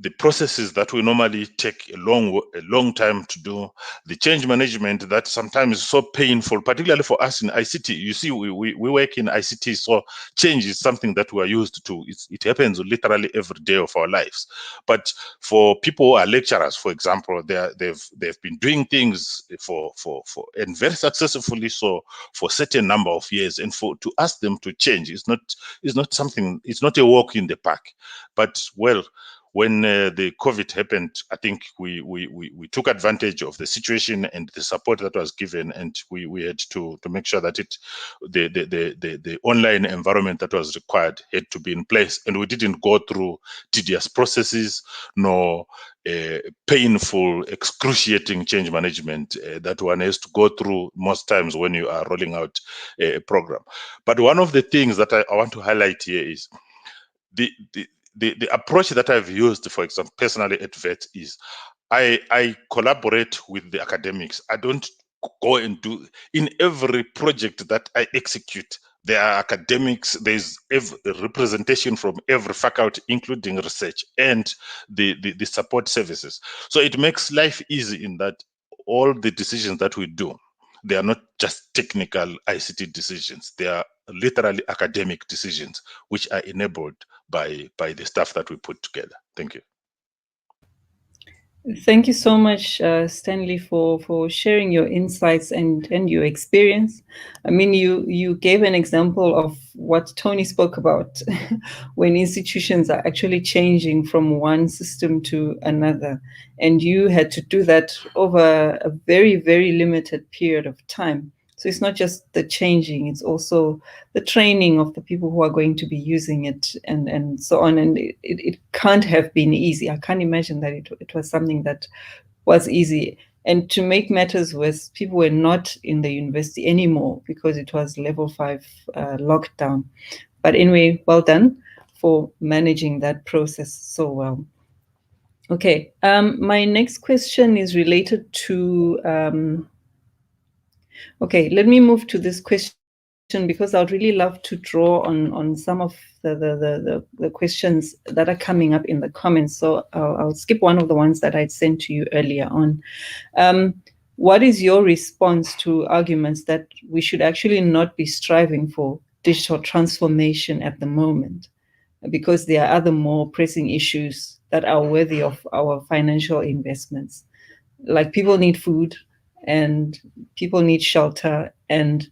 the processes that we normally take a long time to do, the change management that sometimes is so painful, particularly for us in ICT. You see, we work in ICT, so change is something that we are used to. It happens literally every day of our lives. But for people who are lecturers, for example, they've been doing things for and very successfully so for certain number of years, and to ask them to change is not something. It's not a walk in the park. But well, when the COVID happened, I think we took advantage of the situation and the support that was given, and we had to make sure that the online environment that was required had to be in place, and we didn't go through tedious processes nor painful, excruciating change management that one has to go through most times when you are rolling out a program. But one of the things that I want to highlight here is the approach that I've used, for example, personally at VET, is I collaborate with the academics. I don't go and do, in every project that I execute, there are academics, there's a representation from every faculty, including research and the support services. So it makes life easy in that all the decisions that we do, they are not just technical ICT decisions. They are literally academic decisions, which are enabled by the stuff that we put together. Thank you. Thank you so much, Stanley, for sharing your insights and your experience. I mean, you gave an example of what Tony spoke about when institutions are actually changing from one system to another. And you had to do that over a very, very limited period of time. So it's not just the changing, it's also the training of the people who are going to be using it and so on. And it can't have been easy. I can't imagine that it was something that was easy. And to make matters worse, people were not in the university anymore because it was level 5 lockdown. But anyway, well done for managing that process so well. Okay, my next question is related to okay, let me move to this question because I'd really love to draw on some of the questions that are coming up in the comments. So I'll skip one of the ones that I'd sent to you earlier on. What is your response to arguments that we should actually not be striving for digital transformation at the moment, because there are other more pressing issues that are worthy of our financial investments. Like people need food and people need shelter, and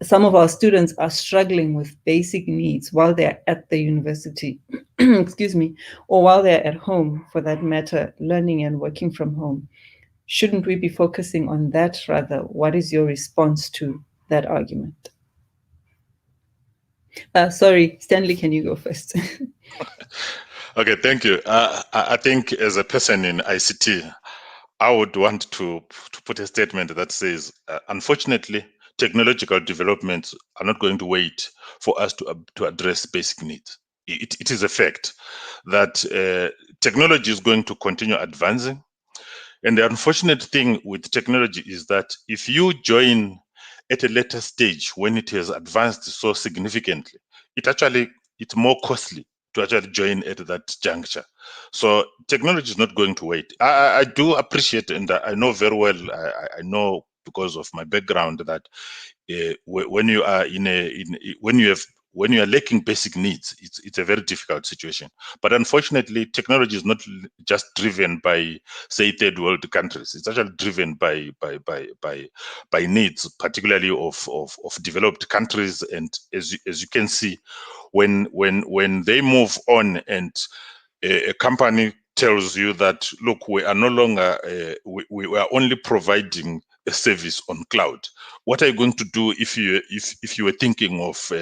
some of our students are struggling with basic needs while they're at the university, excuse me, or while they're at home, for that matter, learning and working from home. Shouldn't we be focusing on that rather? What is your response to that argument? Sorry, Stanley, can you go first? Okay, thank you. I think as a person in ICT, I would want to put a statement that says, unfortunately, technological developments are not going to wait for us to address basic needs. It is a fact that technology is going to continue advancing. And the unfortunate thing with technology is that if you join at a later stage when it has advanced so significantly, it's more costly to actually join at that juncture. So technology is not going to wait. I do appreciate, and I know very well, I know because of my background, that when you are when you are lacking basic needs, it's a very difficult situation. But unfortunately, technology is not just driven by, say, third world countries. It's actually driven by needs, particularly of developed countries. And as you can see, when they move on and a company tells you that, look, we are no longer we are only providing a service on cloud. What are you going to do if you were thinking of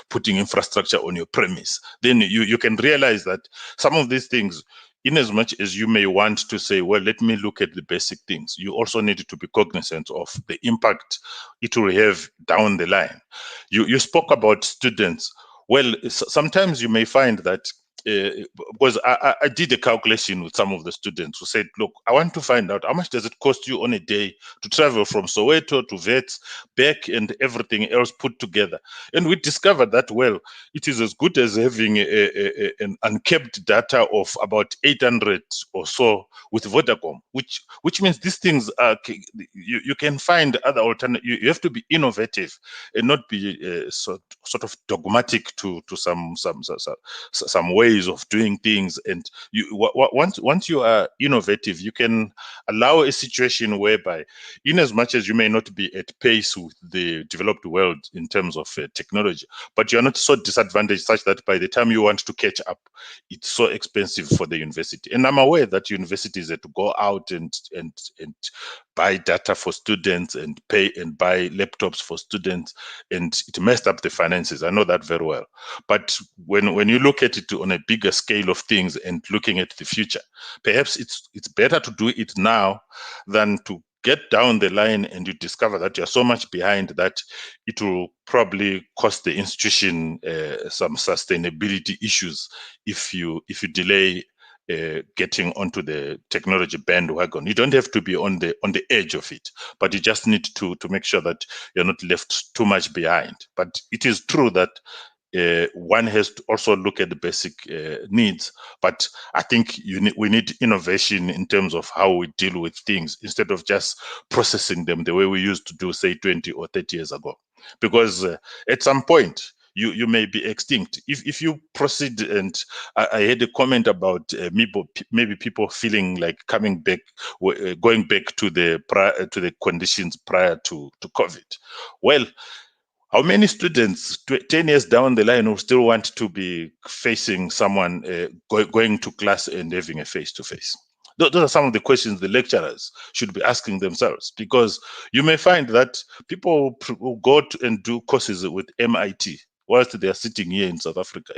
putting infrastructure on your premise? Then you can realize that some of these things, in as much as you may want to say, well, let me look at the basic things, you also need to be cognizant of the impact it will have down the line. You spoke about students. Well, sometimes you may find that because I did a calculation with some of the students who said, look, I want to find out how much does it cost you on a day to travel from Soweto to Vets, back, and everything else put together. And we discovered that, well, it is as good as having an uncapped data of about 800 or so with Vodacom, which means these things are, you can find other alternatives. You have to be innovative and not be sort of dogmatic to some ways of doing things. And once you are innovative, you can allow a situation whereby, in as much as you may not be at pace with the developed world in terms of technology, but you're not so disadvantaged such that by the time you want to catch up, it's so expensive for the university. And I'm aware that universities had to go out and buy data for students and pay and buy laptops for students, and it messed up the finances. I know that very well. But when you look at it on a bigger scale of things and looking at the future, perhaps it's better to do it now than to get down the line and you discover that you're so much behind that it will probably cost the institution some sustainability issues if you delay getting onto the technology bandwagon. You don't have to be on the edge of it, but you just need to make sure that you're not left too much behind. But it is true that one has to also look at the basic needs. But I think we need innovation in terms of how we deal with things instead of just processing them the way we used to do, say, 20 or 30 years ago. Because at some point, you may be extinct if you proceed. And I had a comment about maybe people feeling like coming back, going back to the conditions prior to COVID. Well, how many students 10 years down the line will still want to be facing someone going to class and having a face-to-face? Those are some of the questions the lecturers should be asking themselves, because you may find that people will go and do courses with MIT whilst they are sitting here in South Africa,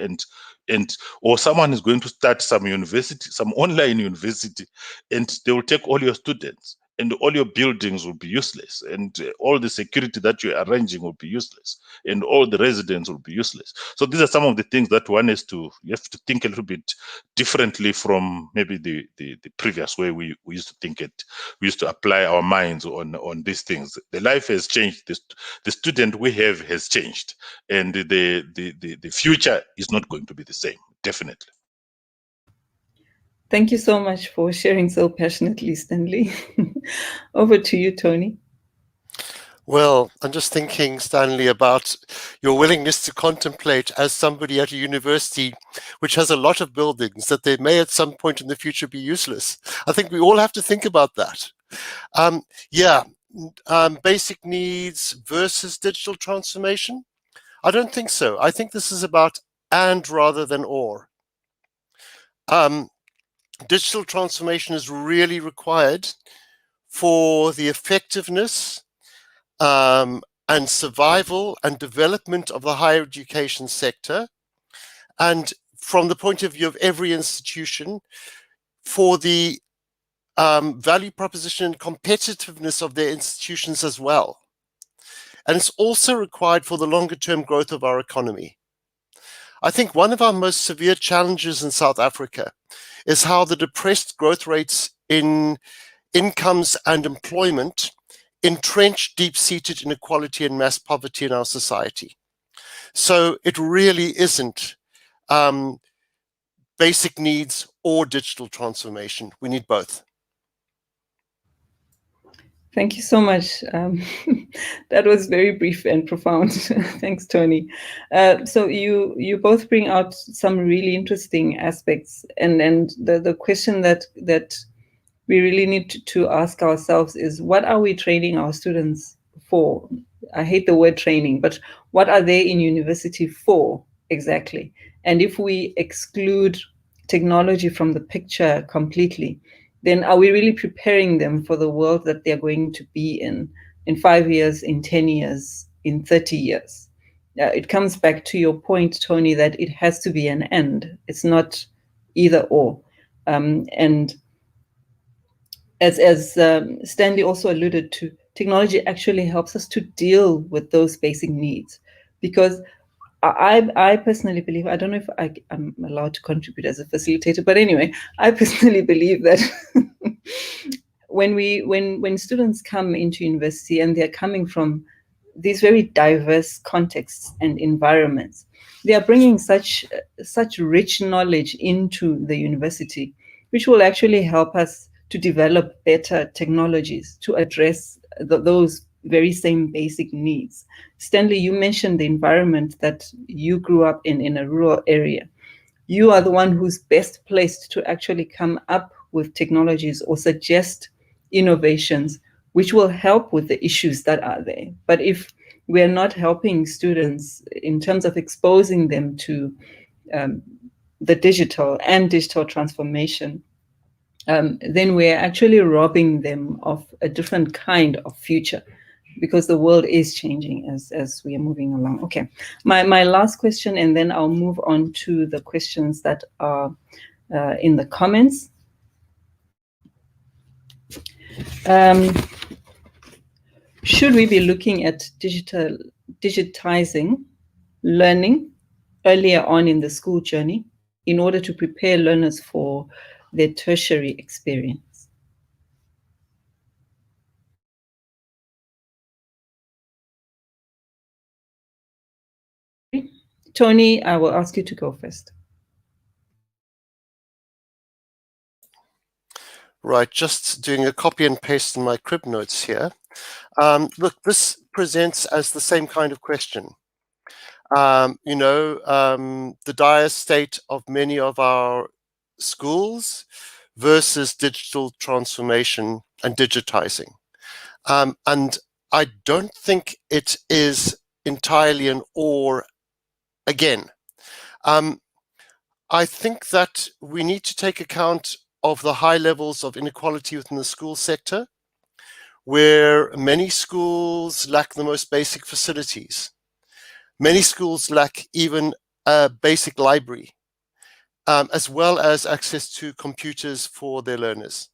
or someone is going to start some university, some online university, and they will take all your students, and all your buildings will be useless, and all the security that you're arranging will be useless, and all the residents will be useless. So these are some of the things that you have to think a little bit differently from maybe the previous way we used to think it. We used to apply our minds on these things. The life has changed. The student we have has changed, and the future is not going to be the same, definitely. Thank you so much for sharing so passionately, Stanley. Over to you, Tony. Well, I'm just thinking, Stanley, about your willingness to contemplate as somebody at a university which has a lot of buildings that they may at some point in the future be useless. I think we all have to think about that. Yeah, basic needs versus digital transformation. I don't think so. I think this is about and rather than or. Digital transformation is really required for the effectiveness and survival and development of the higher education sector, and from the point of view of every institution, for the value proposition and competitiveness of their institutions as well. And it's also required for the longer term growth of our economy. I think one of our most severe challenges in South Africa is how the depressed growth rates in incomes and employment entrench deep-seated inequality and mass poverty in our society. So it really isn't basic needs or digital transformation. We need both. Thank you so much. That was very brief and profound. Thanks, Tony. So you both bring out some really interesting aspects, and the question that we really need to ask ourselves is, what are we training our students for? I hate the word training, but what are they in university for exactly? And if we exclude technology from the picture completely, then are we really preparing them for the world that they're going to be in 5 years, in 10 years, in 30 years? It comes back to your point, Tony, that it has to be an and. It's not either or. And as Stanley also alluded to, technology actually helps us to deal with those basic needs, because I personally believe, I don't know if I'm allowed to contribute as a facilitator, but anyway, I personally believe that when students come into university and they're coming from these very diverse contexts and environments, they are bringing such rich knowledge into the university, which will actually help us to develop better technologies to address those very same basic needs. Stanley, you mentioned the environment that you grew up in a rural area. You are the one who's best placed to actually come up with technologies or suggest innovations which will help with the issues that are there. But if we're not helping students in terms of exposing them to the digital transformation, then we're actually robbing them of a different kind of future, because the world is changing as we are moving along. Okay, my last question, and then I'll move on to the questions that are in the comments. Should we be looking at digitizing learning earlier on in the school journey in order to prepare learners for their tertiary experience? Tony, I will ask you to go first. Right, just doing a copy and paste in my crib notes here. Look, this presents as the same kind of question. The dire state of many of our schools versus digital transformation and digitizing. And I don't think it is entirely an or again. I think that we need to take account of the high levels of inequality within the school sector, where many schools lack the most basic facilities. Many schools lack even a basic library, as well as access to computers for their learners.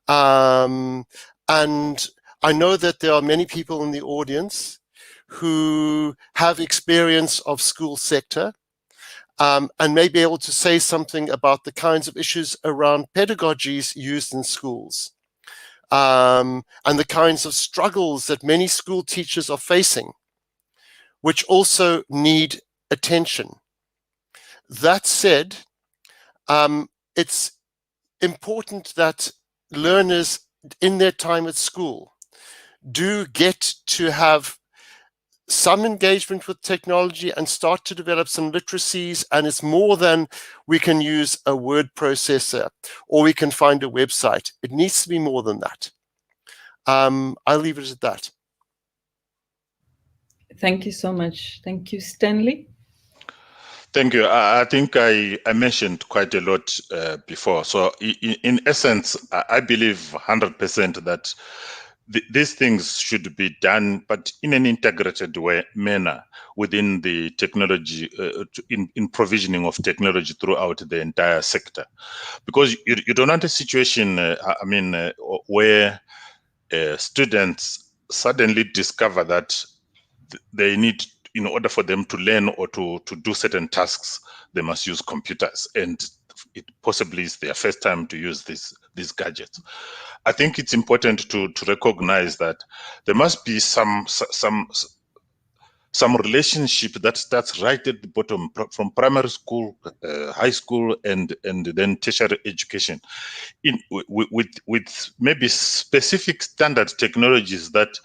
And I know that there are many people in the audience who have experience of school sector, and may be able to say something about the kinds of issues around pedagogies used in schools, and the kinds of struggles that many school teachers are facing, which also need attention. That said, it's important that learners in their time at school do get to have some engagement with technology and start to develop some literacies, and it's more than we can use a word processor or we can find a website. It needs to be more than that. I'll leave it at that. Thank you so much. Thank you, Stanley. Thank you. I think I mentioned quite a lot before. So in essence, I believe 100% that these things should be done, but in an integrated manner within the technology, in provisioning of technology throughout the entire sector. Because you don't want a situation, where students suddenly discover that they need, in order for them to learn or to do certain tasks, they must use computers, and it possibly is their first time to use these gadgets. I think it's important to recognize that there must be some relationship that starts right at the bottom, from primary school, high school, and then tertiary education, with maybe specific standard technologies that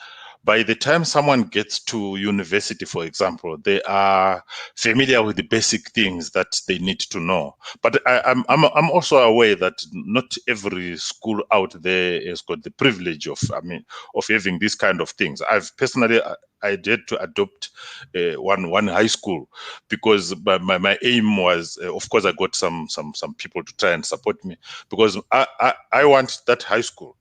by the time someone gets to university, for example, they are familiar with the basic things that they need to know. But I'm also aware that not every school out there has got the privilege of having these kind of things. I've personally I did to adopt one high school because my aim was, of course, I got some people to try and support me, because I want that high school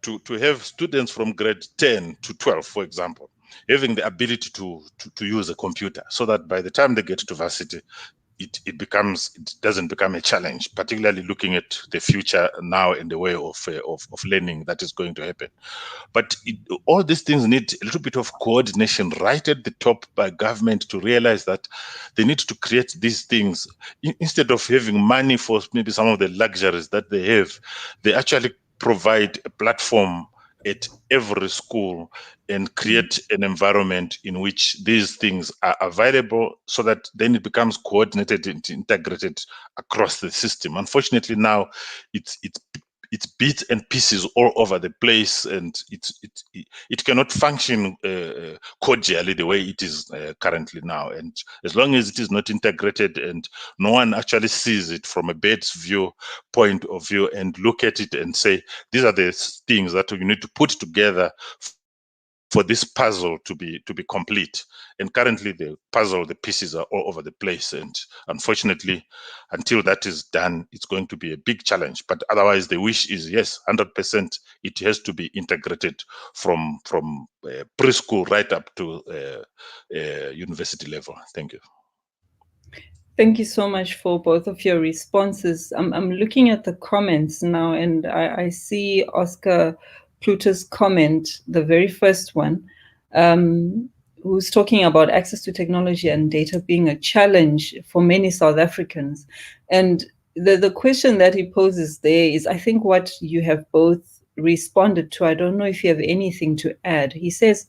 to have students from grade 10 to 12, for example, having the ability to use a computer, so that by the time they get to varsity, it doesn't become a challenge, particularly looking at the future now and the way of learning that is going to happen. But all these things need a little bit of coordination right at the top by government to realize that they need to create these things. Instead of having money for maybe some of the luxuries that they have, they actually provide a platform at every school and create an environment in which these things are available, so that then it becomes coordinated and integrated across the system. Unfortunately, now it's bits and pieces all over the place, and it cannot function cordially the way it is currently now. And as long as it is not integrated and no one actually sees it from a bird's point of view and look at it and say, these are the things that you need to put together for this puzzle to be complete. And currently the pieces are all over the place, and unfortunately, until that is done, it's going to be a big challenge. But otherwise, the wish is, yes, 100%, it has to be integrated from preschool right up to university level. Thank you. Thank you so much for both of your responses. I'm looking at the comments now, and I see Oscar Pluter's comment, the very first one, who's talking about access to technology and data being a challenge for many South Africans. And the question that he poses there is, I think, what you have both responded to. I don't know if you have anything to add. He says,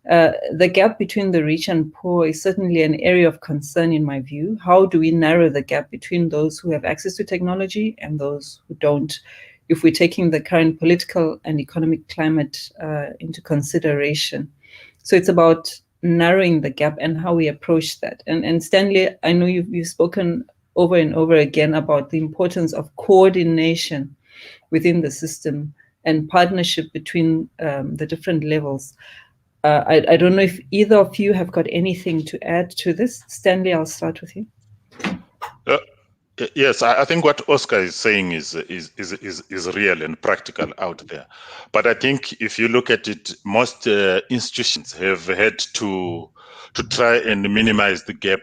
the gap between the rich and poor is certainly an area of concern in my view. How do we narrow the gap between those who have access to technology and those who don't, if we're taking the current political and economic climate into consideration? So it's about narrowing the gap and how we approach that. And Stanley, I know you've spoken over and over again about the importance of coordination within the system and partnership between the different levels. I don't know if either of you have got anything to add to this. Stanley, I'll start with you. Yes, I think what Oscar is saying is real and practical out there. But I think if you look at it, most institutions have had to try and minimize the gap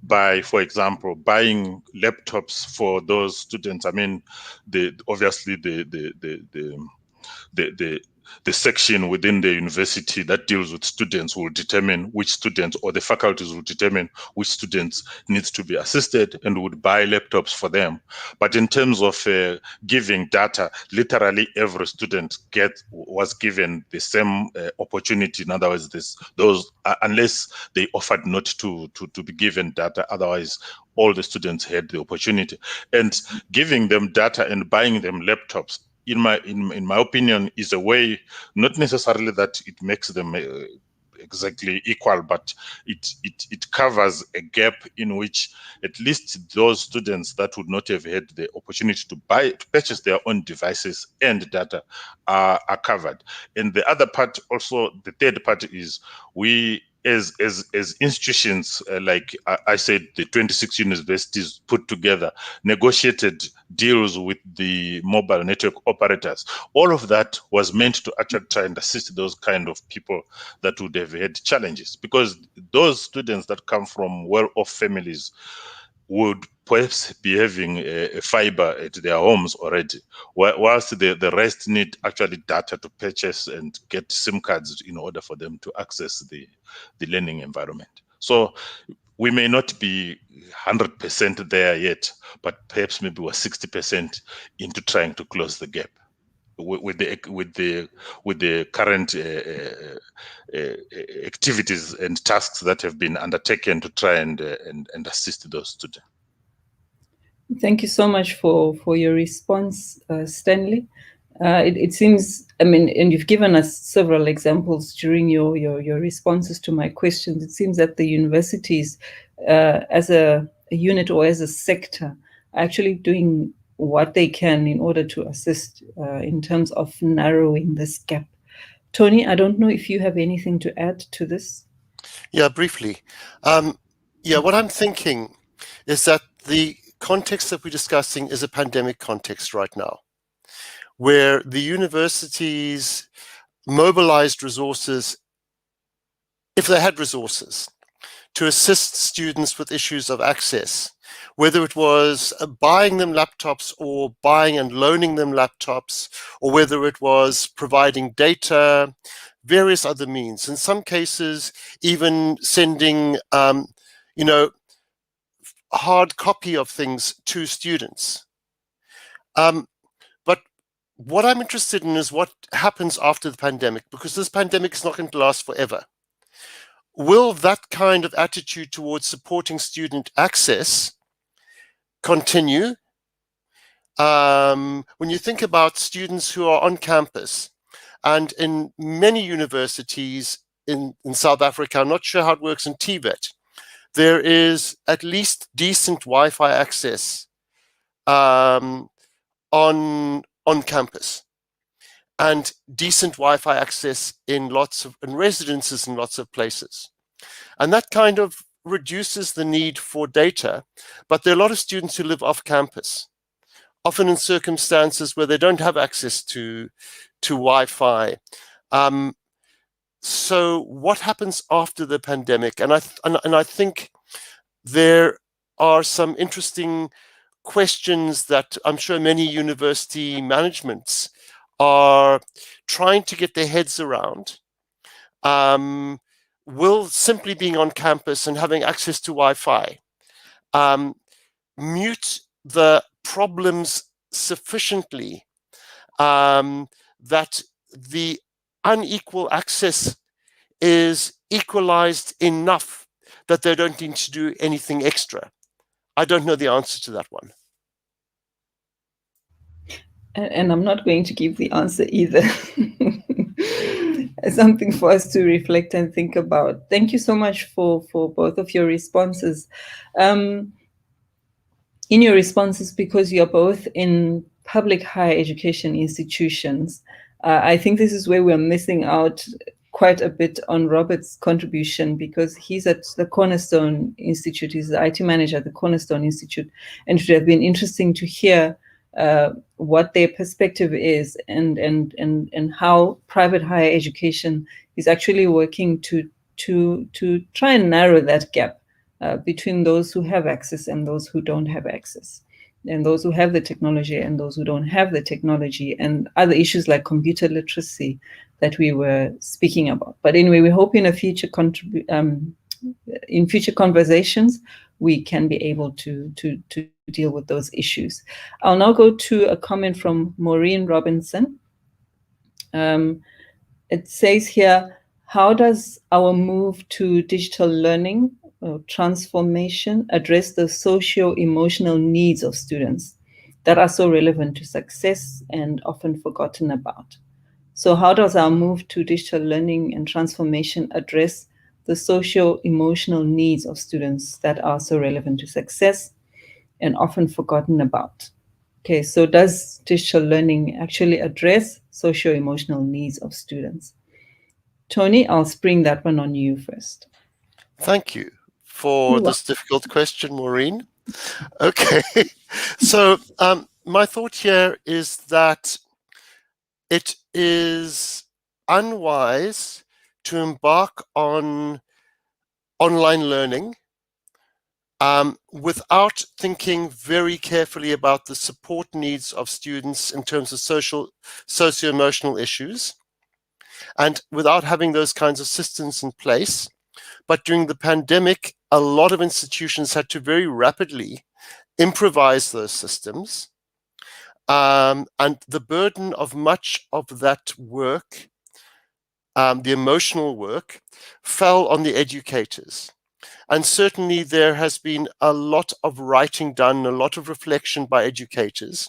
by, for example, buying laptops for those students. I mean, obviously the section within the university that deals with students will determine which students, or the faculties will determine which students needs to be assisted and would buy laptops for them. But in terms of giving data, literally every student was given the same opportunity. In other words, those unless they offered not to be given data, otherwise all the students had the opportunity. And giving them data and buying them laptops in my opinion, is a way, not necessarily that it makes them exactly equal, but it covers a gap in which at least those students that would not have had the opportunity to purchase their own devices and data are covered. And the other part, also the third part, is we as institutions, like I said, the 26 universities put together, negotiated deals with the mobile network operators. All of that was meant to actually try and assist those kind of people that would have had challenges, because those students that come from well-off families would perhaps be having a fiber at their homes already, whilst the rest need actually data to purchase and get SIM cards in order for them to access the learning environment. So we may not be 100% there yet, but perhaps maybe we're 60% into trying to close the gap with the current activities and tasks that have been undertaken to try and assist those students. Thank you so much for your response, Stanley. It seems, I mean, and you've given us several examples during your responses to my questions. It seems that the universities, as a unit or as a sector, are actually doing what they can in order to assist in terms of narrowing this gap. Tony, I don't know if you have anything to add to this. Yeah, briefly. What I'm thinking is that the context that we're discussing is a pandemic context right now, where the universities mobilized resources, if they had resources, to assist students with issues of access, whether it was buying them laptops or buying and loaning them laptops, or whether it was providing data, various other means. In some cases, even sending, hard copy of things to students. But what I'm interested in is what happens after the pandemic, because this pandemic is not going to last forever. Will that kind of attitude towards supporting student access continue? When you think about students who are on campus, and in many universities in South Africa, I'm not sure how it works in TVET, there is at least decent Wi-Fi access on campus, and decent Wi-Fi access in residences in lots of places. And that kind of reduces the need for data. But there are a lot of students who live off campus, often in circumstances where they don't have access to Wi-Fi. So what happens after the pandemic? And I think there are some interesting questions that I'm sure many university managements are trying to get their heads around. Will simply being on campus and having access to Wi-Fi mute the problems sufficiently that the unequal access is equalized enough that they don't need to do anything extra? I don't know the answer to that one. And I'm not going to give the answer either. Something for us to reflect and think about. Thank you so much for both of your responses. In your responses, because you're both in public higher education institutions, I think this is where we're missing out quite a bit on Robert's contribution, because he's at the Cornerstone Institute. He's the IT manager at the Cornerstone Institute, and it would have been interesting to hear what their perspective is and how private higher education is actually working to try and narrow that gap between those who have access and those who don't have access, and those who have the technology and those who don't have the technology, and other issues like computer literacy that we were speaking about. But anyway, we hope in future conversations we can be able to deal with those issues. I'll now go to a comment from Maureen Robinson. It says here, how does our move to digital learning transformation address the socio-emotional needs of students? that are so relevant to success and often forgotten about. So how does our move to digital learning and transformation address the socio-emotional needs of students that are so relevant to success and often forgotten about? Okay, so does digital learning actually address socio-emotional needs of students? Tony, I'll spring that one on you first. Thank you for this difficult question, Maureen. Okay, so my thought here is that it is unwise to embark on online learning without thinking very carefully about the support needs of students in terms of socio-emotional issues, and without having those kinds of systems in place. But during the pandemic, a lot of institutions had to very rapidly improvise those systems. And the burden of much of that work, the emotional work, fell on the educators. And certainly there has been a lot of writing done, a lot of reflection by educators,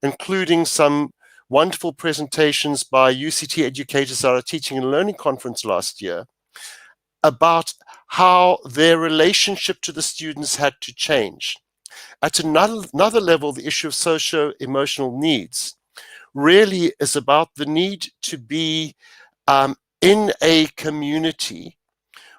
including some wonderful presentations by UCT educators at our Teaching and Learning Conference last year about how their relationship to the students had to change. At another level, the issue of socio-emotional needs really is about the need to be in a community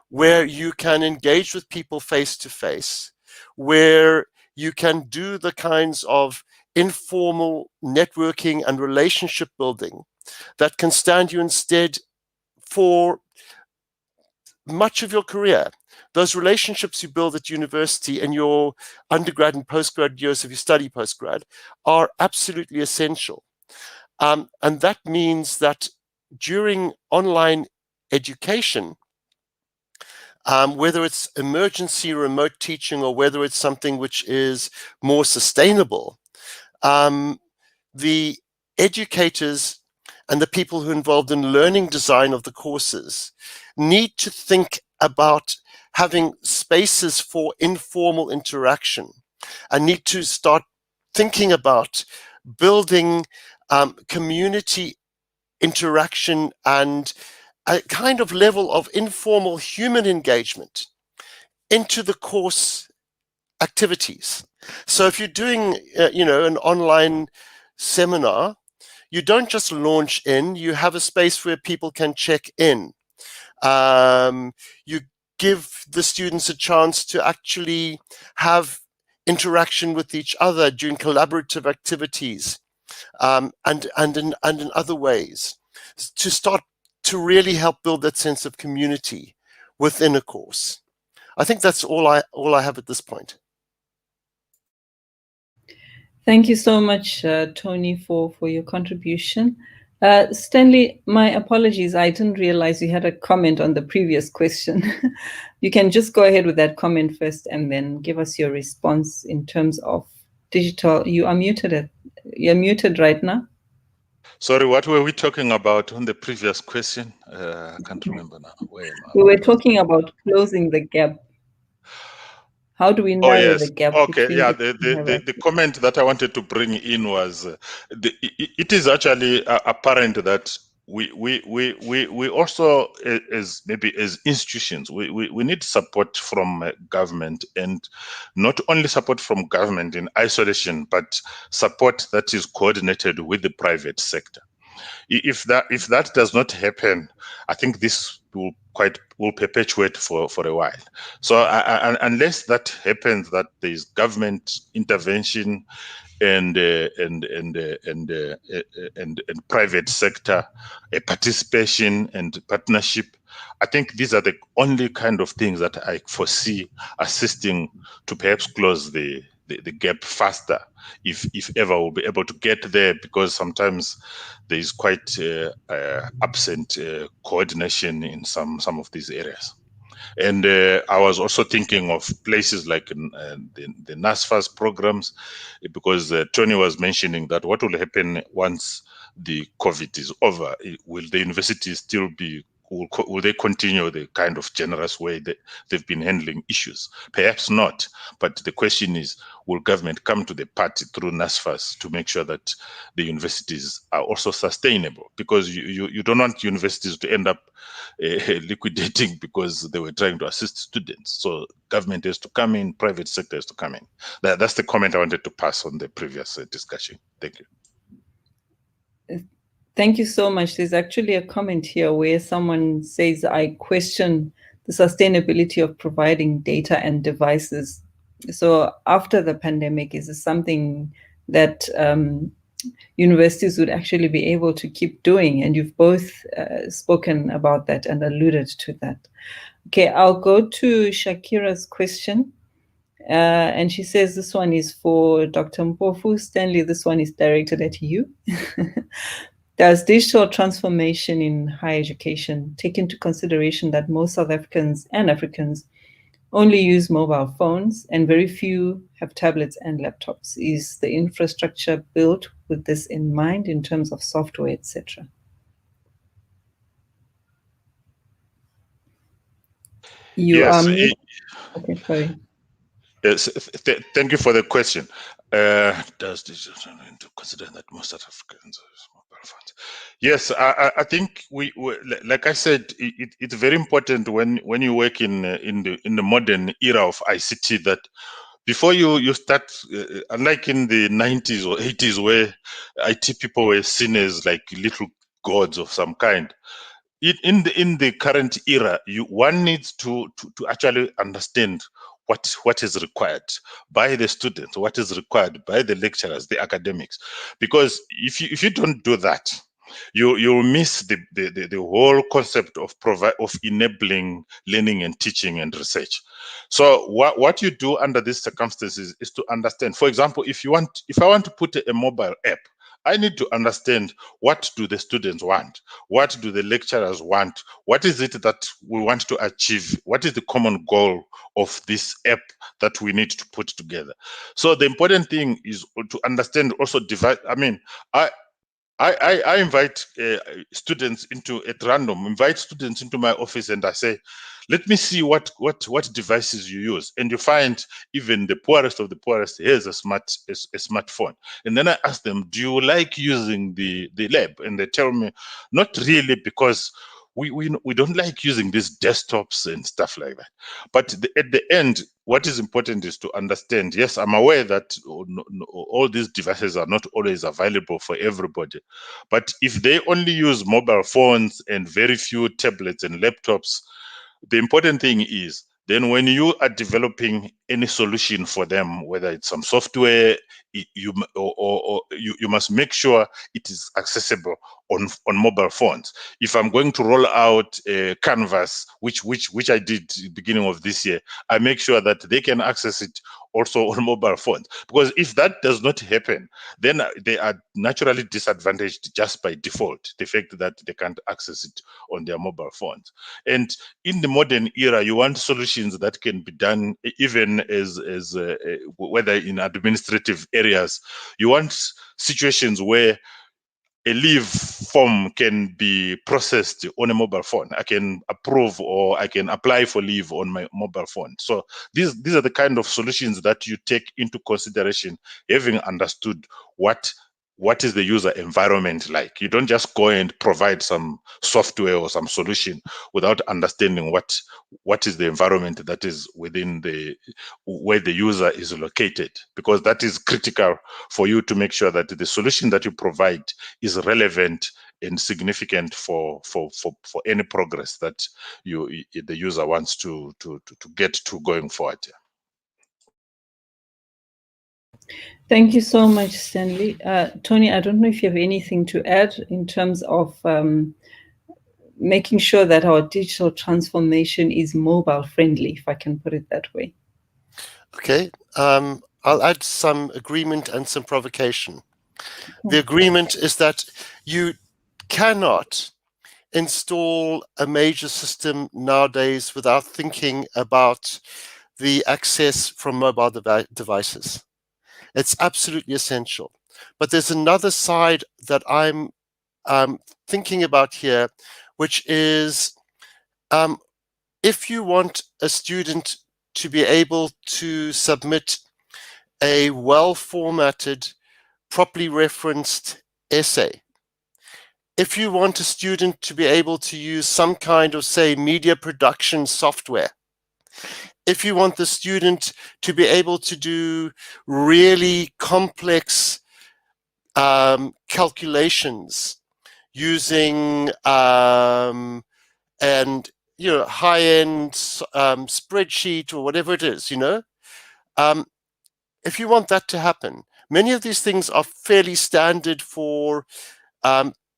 where you can engage with people face to face, where you can do the kinds of informal networking and relationship building that can stand you instead for much of your career. Those relationships you build at university in your undergrad and postgrad years if you study postgrad are absolutely essential. And that means that during online education, whether it's emergency remote teaching or whether it's something which is more sustainable, the educators and the people who are involved in learning design of the courses need to think about having spaces for informal interaction and need to start thinking about building community interaction and a kind of level of informal human engagement into the course activities. So if you're doing, an online seminar, you don't just launch in, you have a space where people can check in. You give the students a chance to actually have interaction with each other during collaborative activities, and in other ways, to start to really help build that sense of community within a course. I think that's all I have at this point. Thank you so much, Tony, for your contribution. Stanley, my apologies. I didn't realize you had a comment on the previous question. You can just go ahead with that comment first and then give us your response in terms of digital. You are muted. You're muted right now. Sorry, what were we talking about on the previous question? I can't remember now. We were talking about closing the gap. How do we narrow the gap? Okay, between yeah. The comment that I wanted to bring in was it is actually apparent that we also, as institutions, we need support from government, and not only support from government in isolation, but support that is coordinated with the private sector. If that does not happen, I think this will perpetuate for a while. So unless that happens, that there is government intervention and private sector participation and partnership, I think these are the only kind of things that I foresee assisting to perhaps close the gap faster, if ever we'll be able to get there, because sometimes there is quite absent coordination in some of these areas. And I was also thinking of places like the NASFAS programs, because Tony was mentioning that what will happen once the COVID is over? Will the university still be will they continue the kind of generous way that they've been handling issues? Perhaps not. But the question is, will government come to the party through NSFAS to make sure that the universities are also sustainable? Because you don't want universities to end up liquidating because they were trying to assist students. So government has to come in, private sector has to come in. That's the comment I wanted to pass on the previous discussion. Thank you. Thank you so much. There's actually a comment here where someone says, I question the sustainability of providing data and devices. So after the pandemic, is this something that universities would actually be able to keep doing? And you've both spoken about that and alluded to that. Okay, I'll go to Shakira's question. And she says this one is for Dr. Mpofu. Stanley, this one is directed at you. Does digital transformation in higher education take into consideration that most South Africans and Africans only use mobile phones and very few have tablets and laptops? Is the infrastructure built with this in mind in terms of software, etc.? Yes. Okay, sorry. Yes, thank you for the question. Does digital consider that most South Africans use mobile phones? Yes, I think we like I said, it's very important when you work in the modern era of ICT that before you start, unlike in the 90s or 80s where IT people were seen as like little gods of some kind. In the current era, one needs to actually understand what is required by the students, what is required by the lecturers, the academics, because if you don't do that, you'll miss the whole concept of enabling learning and teaching and research. So what you do under these circumstances is to understand. For example, if I want to put a mobile app, I need to understand, what do the students want? What do the lecturers want? What is it that we want to achieve? What is the common goal of this app that we need to put together? So the important thing is to understand also I invite students at random, invite students into my office, and I say, let me see what devices you use. And you find even the poorest of the poorest has a smartphone. And then I ask them, do you like using the lab? And they tell me, not really, because we don't like using these desktops and stuff like that. But at the end, what is important is to understand, yes, I'm aware that all these devices are not always available for everybody. But if they only use mobile phones and very few tablets and laptops, the important thing is, then when you are developing any solution for them, whether it's some software, you must make sure it is accessible on mobile phones. If I'm going to roll out a Canvas, which I did beginning of this year, I make sure that they can access it also on mobile phones. Because if that does not happen, then they are naturally disadvantaged just by default, the fact that they can't access it on their mobile phones. And in the modern era, you want solutions that can be done even as whether in administrative areas. You want situations where a leave form can be processed on a mobile phone. I can approve or I can apply for leave on my mobile phone. So these are the kind of solutions that you take into consideration, having understood what is the user environment like. You don't just go and provide some software or some solution without understanding what is the environment that is within where the user is located, because that is critical for you to make sure that the solution that you provide is relevant and significant for any progress that the user wants to get to going forward. Thank you so much, Stanley. Tony, I don't know if you have anything to add in terms of making sure that our digital transformation is mobile friendly, if I can put it that way. Okay, I'll add some agreement and some provocation. The agreement is that you cannot install a major system nowadays without thinking about the access from mobile devices. It's absolutely essential. But there's another side that I'm thinking about here, which is If you want a student to be able to submit a well-formatted, properly referenced essay, if you want a student to be able to use some kind of, say, media production software, if you want the student to be able to do really complex calculations using and high-end spreadsheet or whatever it is, if you want that to happen, many of these things are fairly standard for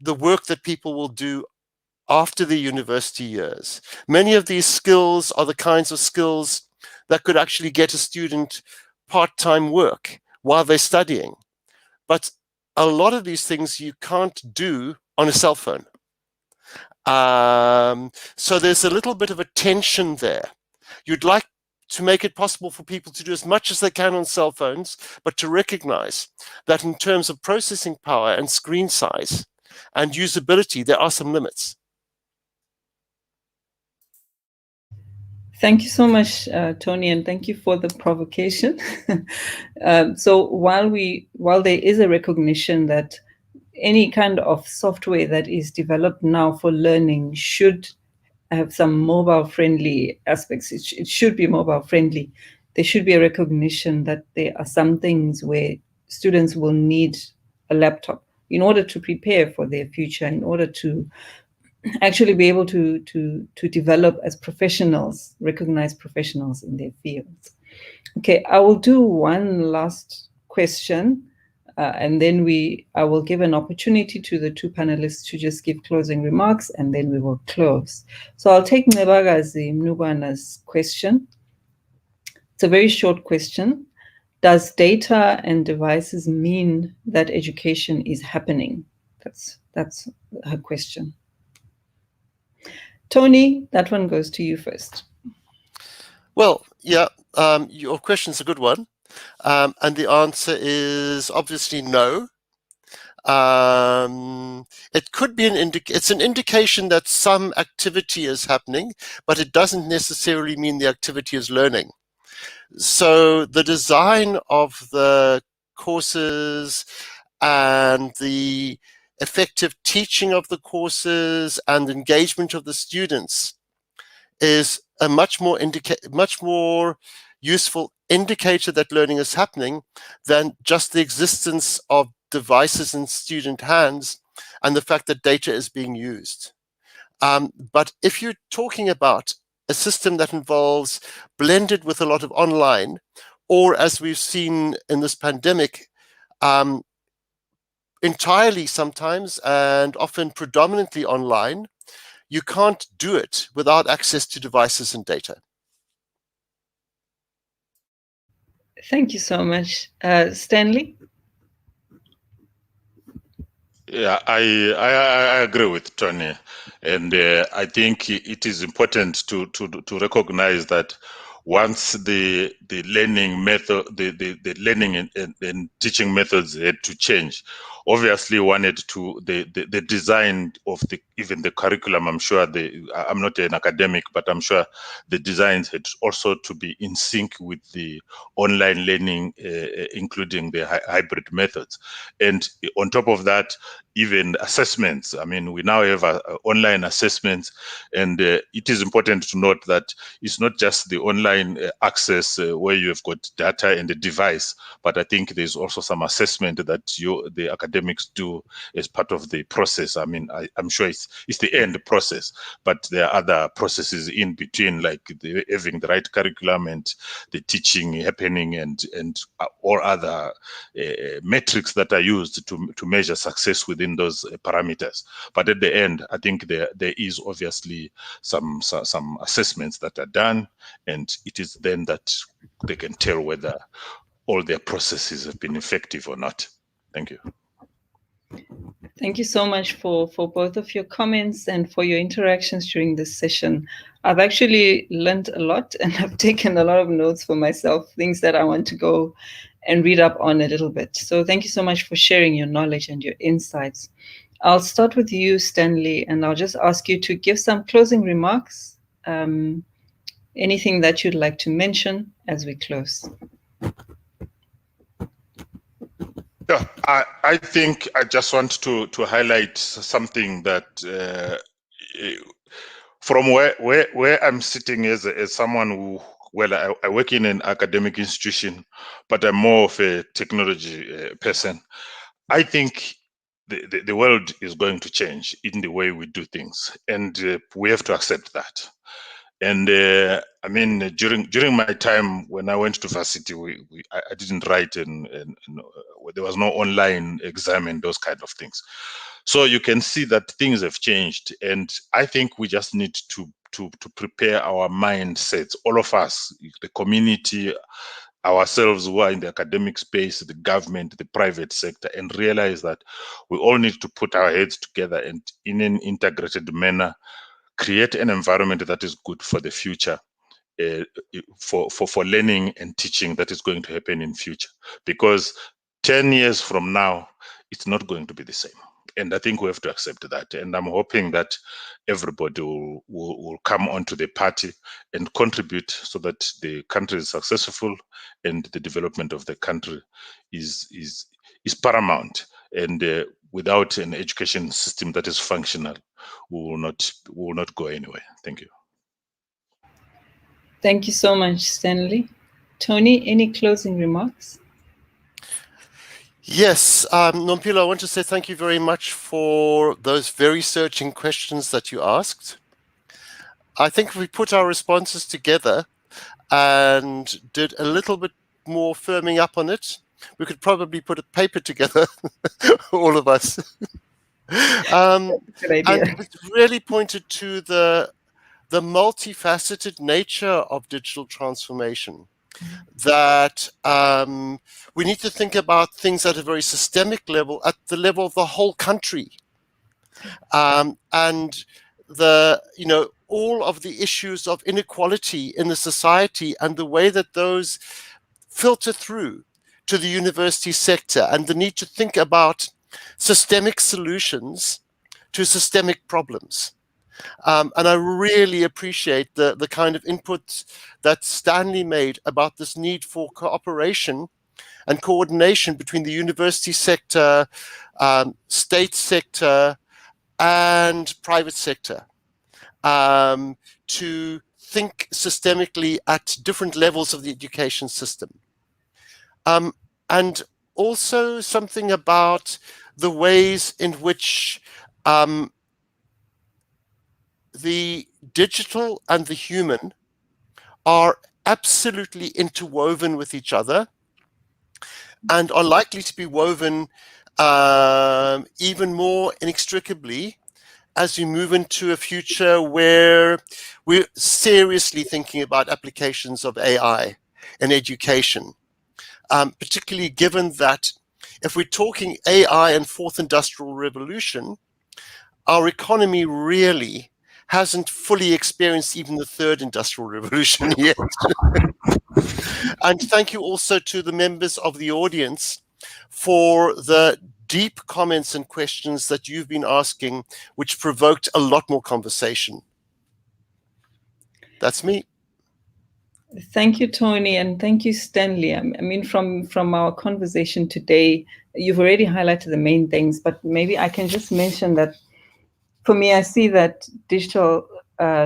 the work that people will do after the university years. Many of these skills are the kinds of skills that could actually get a student part-time work while they're studying. But a lot of these things you can't do on a cell phone. So there's a little bit of a tension there. You'd like to make it possible for people to do as much as they can on cell phones, but to recognize that in terms of processing power and screen size and usability, there are some limits. Thank you so much, Tony, and thank you for the provocation. So while there is a recognition that any kind of software that is developed now for learning should have some mobile-friendly aspects, it should be mobile-friendly. There should be a recognition that there are some things where students will need a laptop in order to prepare for their future, in order to actually be able to develop as professionals, recognized professionals in their fields. Okay, I will do one last question, and then I will give an opportunity to the two panelists to just give closing remarks, and then we will close. So I'll take Nebagazi Mnubana's question. It's a very short question. Does data and devices mean that education is happening? That's her question. Tony, that one goes to you first. Well, yeah, your question's a good one. And the answer is obviously no. It could be it's an indication that some activity is happening, but it doesn't necessarily mean the activity is learning. So the design of the courses and the effective teaching of the courses and engagement of the students is a much more useful indicator that learning is happening than just the existence of devices in student hands and the fact that data is being used. But if you're talking about a system that involves blended with a lot of online, or as we've seen in this pandemic, entirely sometimes and often predominantly online, you can't do it without access to devices and data. Thank you so much. Stanley? Yeah, I agree with Tony, and I think it is important to recognize that once the learning method, the learning and teaching methods had to change, obviously the design of even the curriculum. I'm sure I'm not an academic, but I'm sure the designs had also to be in sync with the online learning, including the hybrid methods, and on top of that, even assessments. I mean, we now have online assessments, and it is important to note that it's not just the online access where you have got data and the device, but I think there's also some assessment that the academics do as part of the process. I mean, I'm sure it's the end process, but there are other processes in between, like having the right curriculum and the teaching happening, and or other metrics that are used to measure success within those parameters. But at the end, I think there is obviously some assessments that are done, and it is then that they can tell whether all their processes have been effective or not. Thank you. Thank you so much for both of your comments and for your interactions during this session. I've actually learned a lot, and I've taken a lot of notes for myself, things that I want to go and read up on a little bit. So thank you so much for sharing your knowledge and your insights. I'll start with you, Stanley, and I'll just ask you to give some closing remarks Anything that you'd like to mention as we close? Yeah, I think I just want to highlight something that from where I'm sitting as someone who, well, I work in an academic institution, but I'm more of a technology person. I think the world is going to change in the way we do things, and we have to accept that. And I mean, during my time when I went to varsity, I didn't write, and there was no online exam and those kind of things. So you can see that things have changed, and I think we just need to prepare our mindsets, all of us, the community, ourselves who are in the academic space, the government, the private sector, and realize that we all need to put our heads together and in an integrated manner create an environment that is good for the future, uh, for learning and teaching that is going to happen in future. Because 10 years from now, it's not going to be the same. And I think we have to accept that. And I'm hoping that everybody will come onto the party and contribute so that the country is successful and the development of the country is paramount. And without an education system that is functional, we will not go anywhere. Thank you. Thank you so much, Stanley. Tony, any closing remarks? Yes, Nompilo, I want to say thank you very much for those very searching questions that you asked. I think if we put our responses together and did a little bit more firming up on it, we could probably put a paper together, all of us. Good idea. And it really pointed to the multifaceted nature of digital transformation, that we need to think about things at a very systemic level, at the level of the whole country, and all of the issues of inequality in the society and the way that those filter through to the university sector, and the need to think about systemic solutions to systemic problems. And I really appreciate the kind of input that Stanley made about this need for cooperation and coordination between the university sector, state sector, and private sector, to think systemically at different levels of the education system. And also something about the ways in which the digital and the human are absolutely interwoven with each other, and are likely to be woven even more inextricably as we move into a future where we're seriously thinking about applications of AI in education, particularly given that if we're talking AI and fourth industrial revolution, our economy really hasn't fully experienced even the third industrial revolution yet. And thank you also to the members of the audience for the deep comments and questions that you've been asking, which provoked a lot more conversation. That's me. Thank you, Tony, and thank you, Stanley. I mean, from our conversation today, you've already highlighted the main things, but maybe I can just mention that for me, I see that digital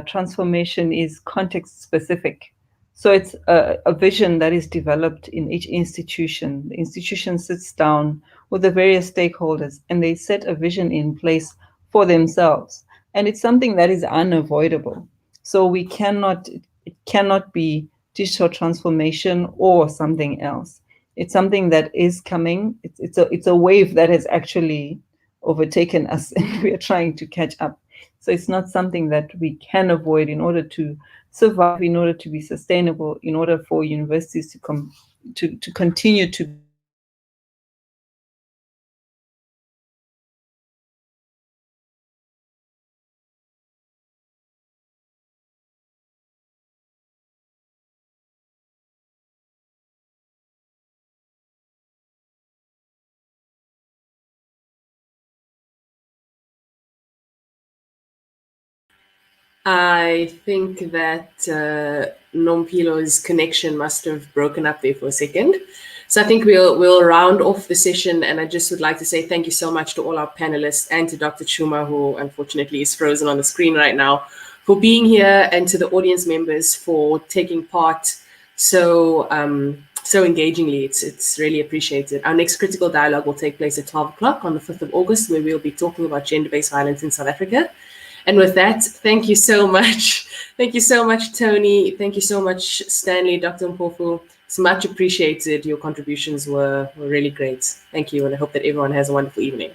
transformation is context specific. So it's a vision that is developed in each institution. The institution sits down with the various stakeholders and they set a vision in place for themselves. And it's something that is unavoidable. So it cannot be digital transformation or something else. It's something that is coming. It's a wave that has actually overtaken us and we are trying to catch up. So it's not something that we can avoid in order to survive, in order to be sustainable, in order for universities to continue to I think that Nompilo's connection must have broken up there for a second. So I think we'll round off the session, and I just would like to say thank you so much to all our panelists and to Dr. Chuma, who unfortunately is frozen on the screen right now, for being here, and to the audience members for taking part so engagingly. It's really appreciated. Our next critical dialogue will take place at 12 o'clock on the 5th of August, where we'll be talking about gender-based violence in South Africa. And with that, thank you so much. Thank you so much, Tony. Thank you so much, Stanley, Dr. Mpofu. It's much appreciated. Your contributions were really great. Thank you, and I hope that everyone has a wonderful evening.